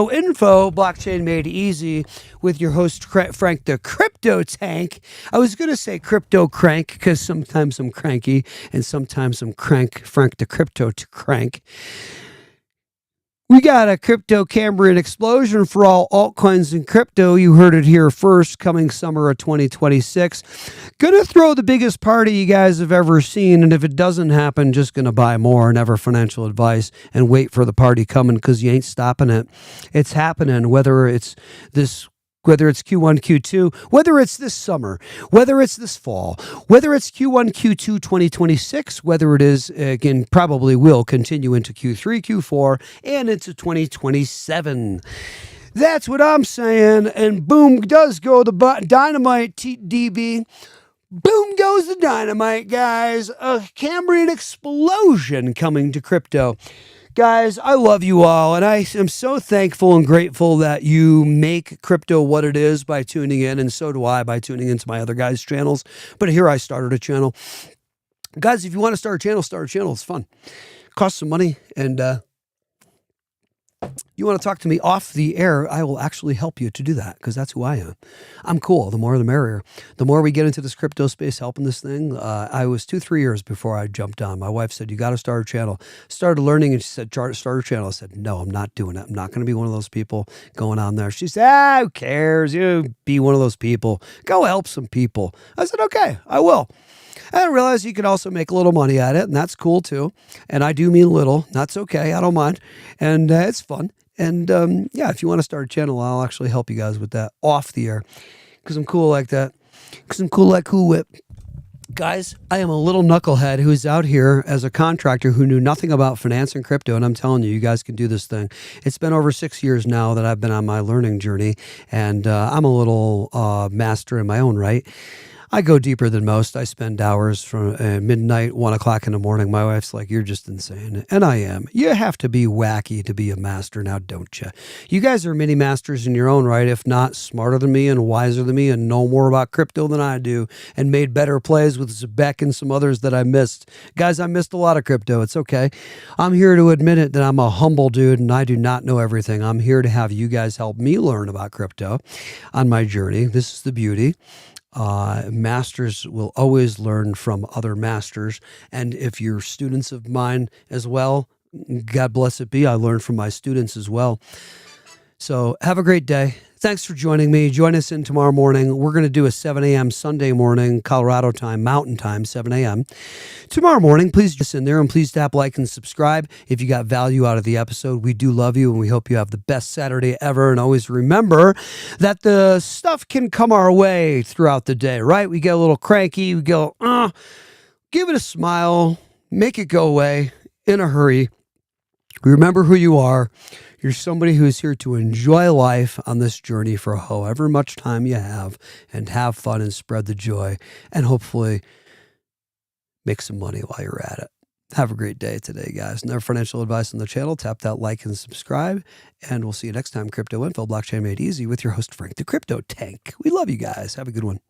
info, blockchain made easy, with your host Frank the Crypto Tank. I was going to say crypto crank because sometimes I'm cranky and sometimes I'm Frank the Crypto Crank. We got a crypto Cambrian explosion for all altcoins and crypto. You heard it here first, coming summer of 2026. Gonna throw the biggest party you guys have ever seen, and if it doesn't happen, just gonna buy more. Never financial advice, and wait for the party coming because you ain't stopping it. It's happening, whether it's Q1, Q2, whether it's this summer, whether it's this fall, whether it's Q1, Q2 2026, whether it is, again, probably will continue into Q3, Q4, and into 2027. That's what I'm saying. And boom does go the dynamite, DB. Boom goes the dynamite, guys. A Cambrian explosion coming to crypto. Guys, I love you all, and I am so thankful and grateful that you make crypto what it is by tuning in, and so do I by tuning into my other guys' channels. But here I started a channel. Guys, if you want to start a channel, start a channel. It's fun. Costs some money, and you want to talk to me off the air, I will actually help you to do that because that's who I am. I'm cool. The more, the merrier. The more we get into this crypto space, helping this thing. I was 2-3 years before I jumped on. My wife said, you got to start a channel. Started learning and she said, start a channel. I said, no, I'm not doing it. I'm not going to be one of those people going on there. She said, who cares? You be one of those people. Go help some people. I said, okay, I will. And I realized you could also make a little money at it, and that's cool too. And I do mean little. That's okay. I don't mind. And it's fun. And yeah, if you want to start a channel, I'll actually help you guys with that off the air because I'm cool like that. Because I'm cool like Cool Whip. Guys, I am a little knucklehead who's out here as a contractor who knew nothing about finance and crypto, and I'm telling you, you guys can do this thing. It's been over 6 years now that I've been on my learning journey, and I'm a little master in my own right. I go deeper than most. I spend hours from midnight, 1 o'clock in the morning. My wife's like, you're just insane. And I am. You have to be wacky to be a master now, don't you? You guys are mini masters in your own right, if not smarter than me and wiser than me and know more about crypto than I do and made better plays with Zebek and some others that I missed. Guys, I missed a lot of crypto. It's okay. I'm here to admit it that I'm a humble dude and I do not know everything. I'm here to have you guys help me learn about crypto on my journey. This is the beauty. Masters will always learn from other masters. And if you're students of mine as well, God bless it be, I learn from my students as well. So have a great day. Thanks for joining me. Join us in tomorrow morning. We're going to do a 7 a.m. Sunday morning, Colorado time, Mountain time, 7 a.m. Tomorrow morning, please just in there and please tap like and subscribe if you got value out of the episode. We do love you and we hope you have the best Saturday ever. And always remember that the stuff can come our way throughout the day, right? We get a little cranky. We go, give it a smile, make it go away in a hurry. Remember who you are. You're somebody who is here to enjoy life on this journey for however much time you have and have fun and spread the joy and hopefully make some money while you're at it. Have a great day today, guys. No financial advice on the channel. Tap that like and subscribe, and we'll see you next time. Crypto Info, Blockchain Made Easy with your host, Frank the Crypto Tank. We love you guys. Have a good one.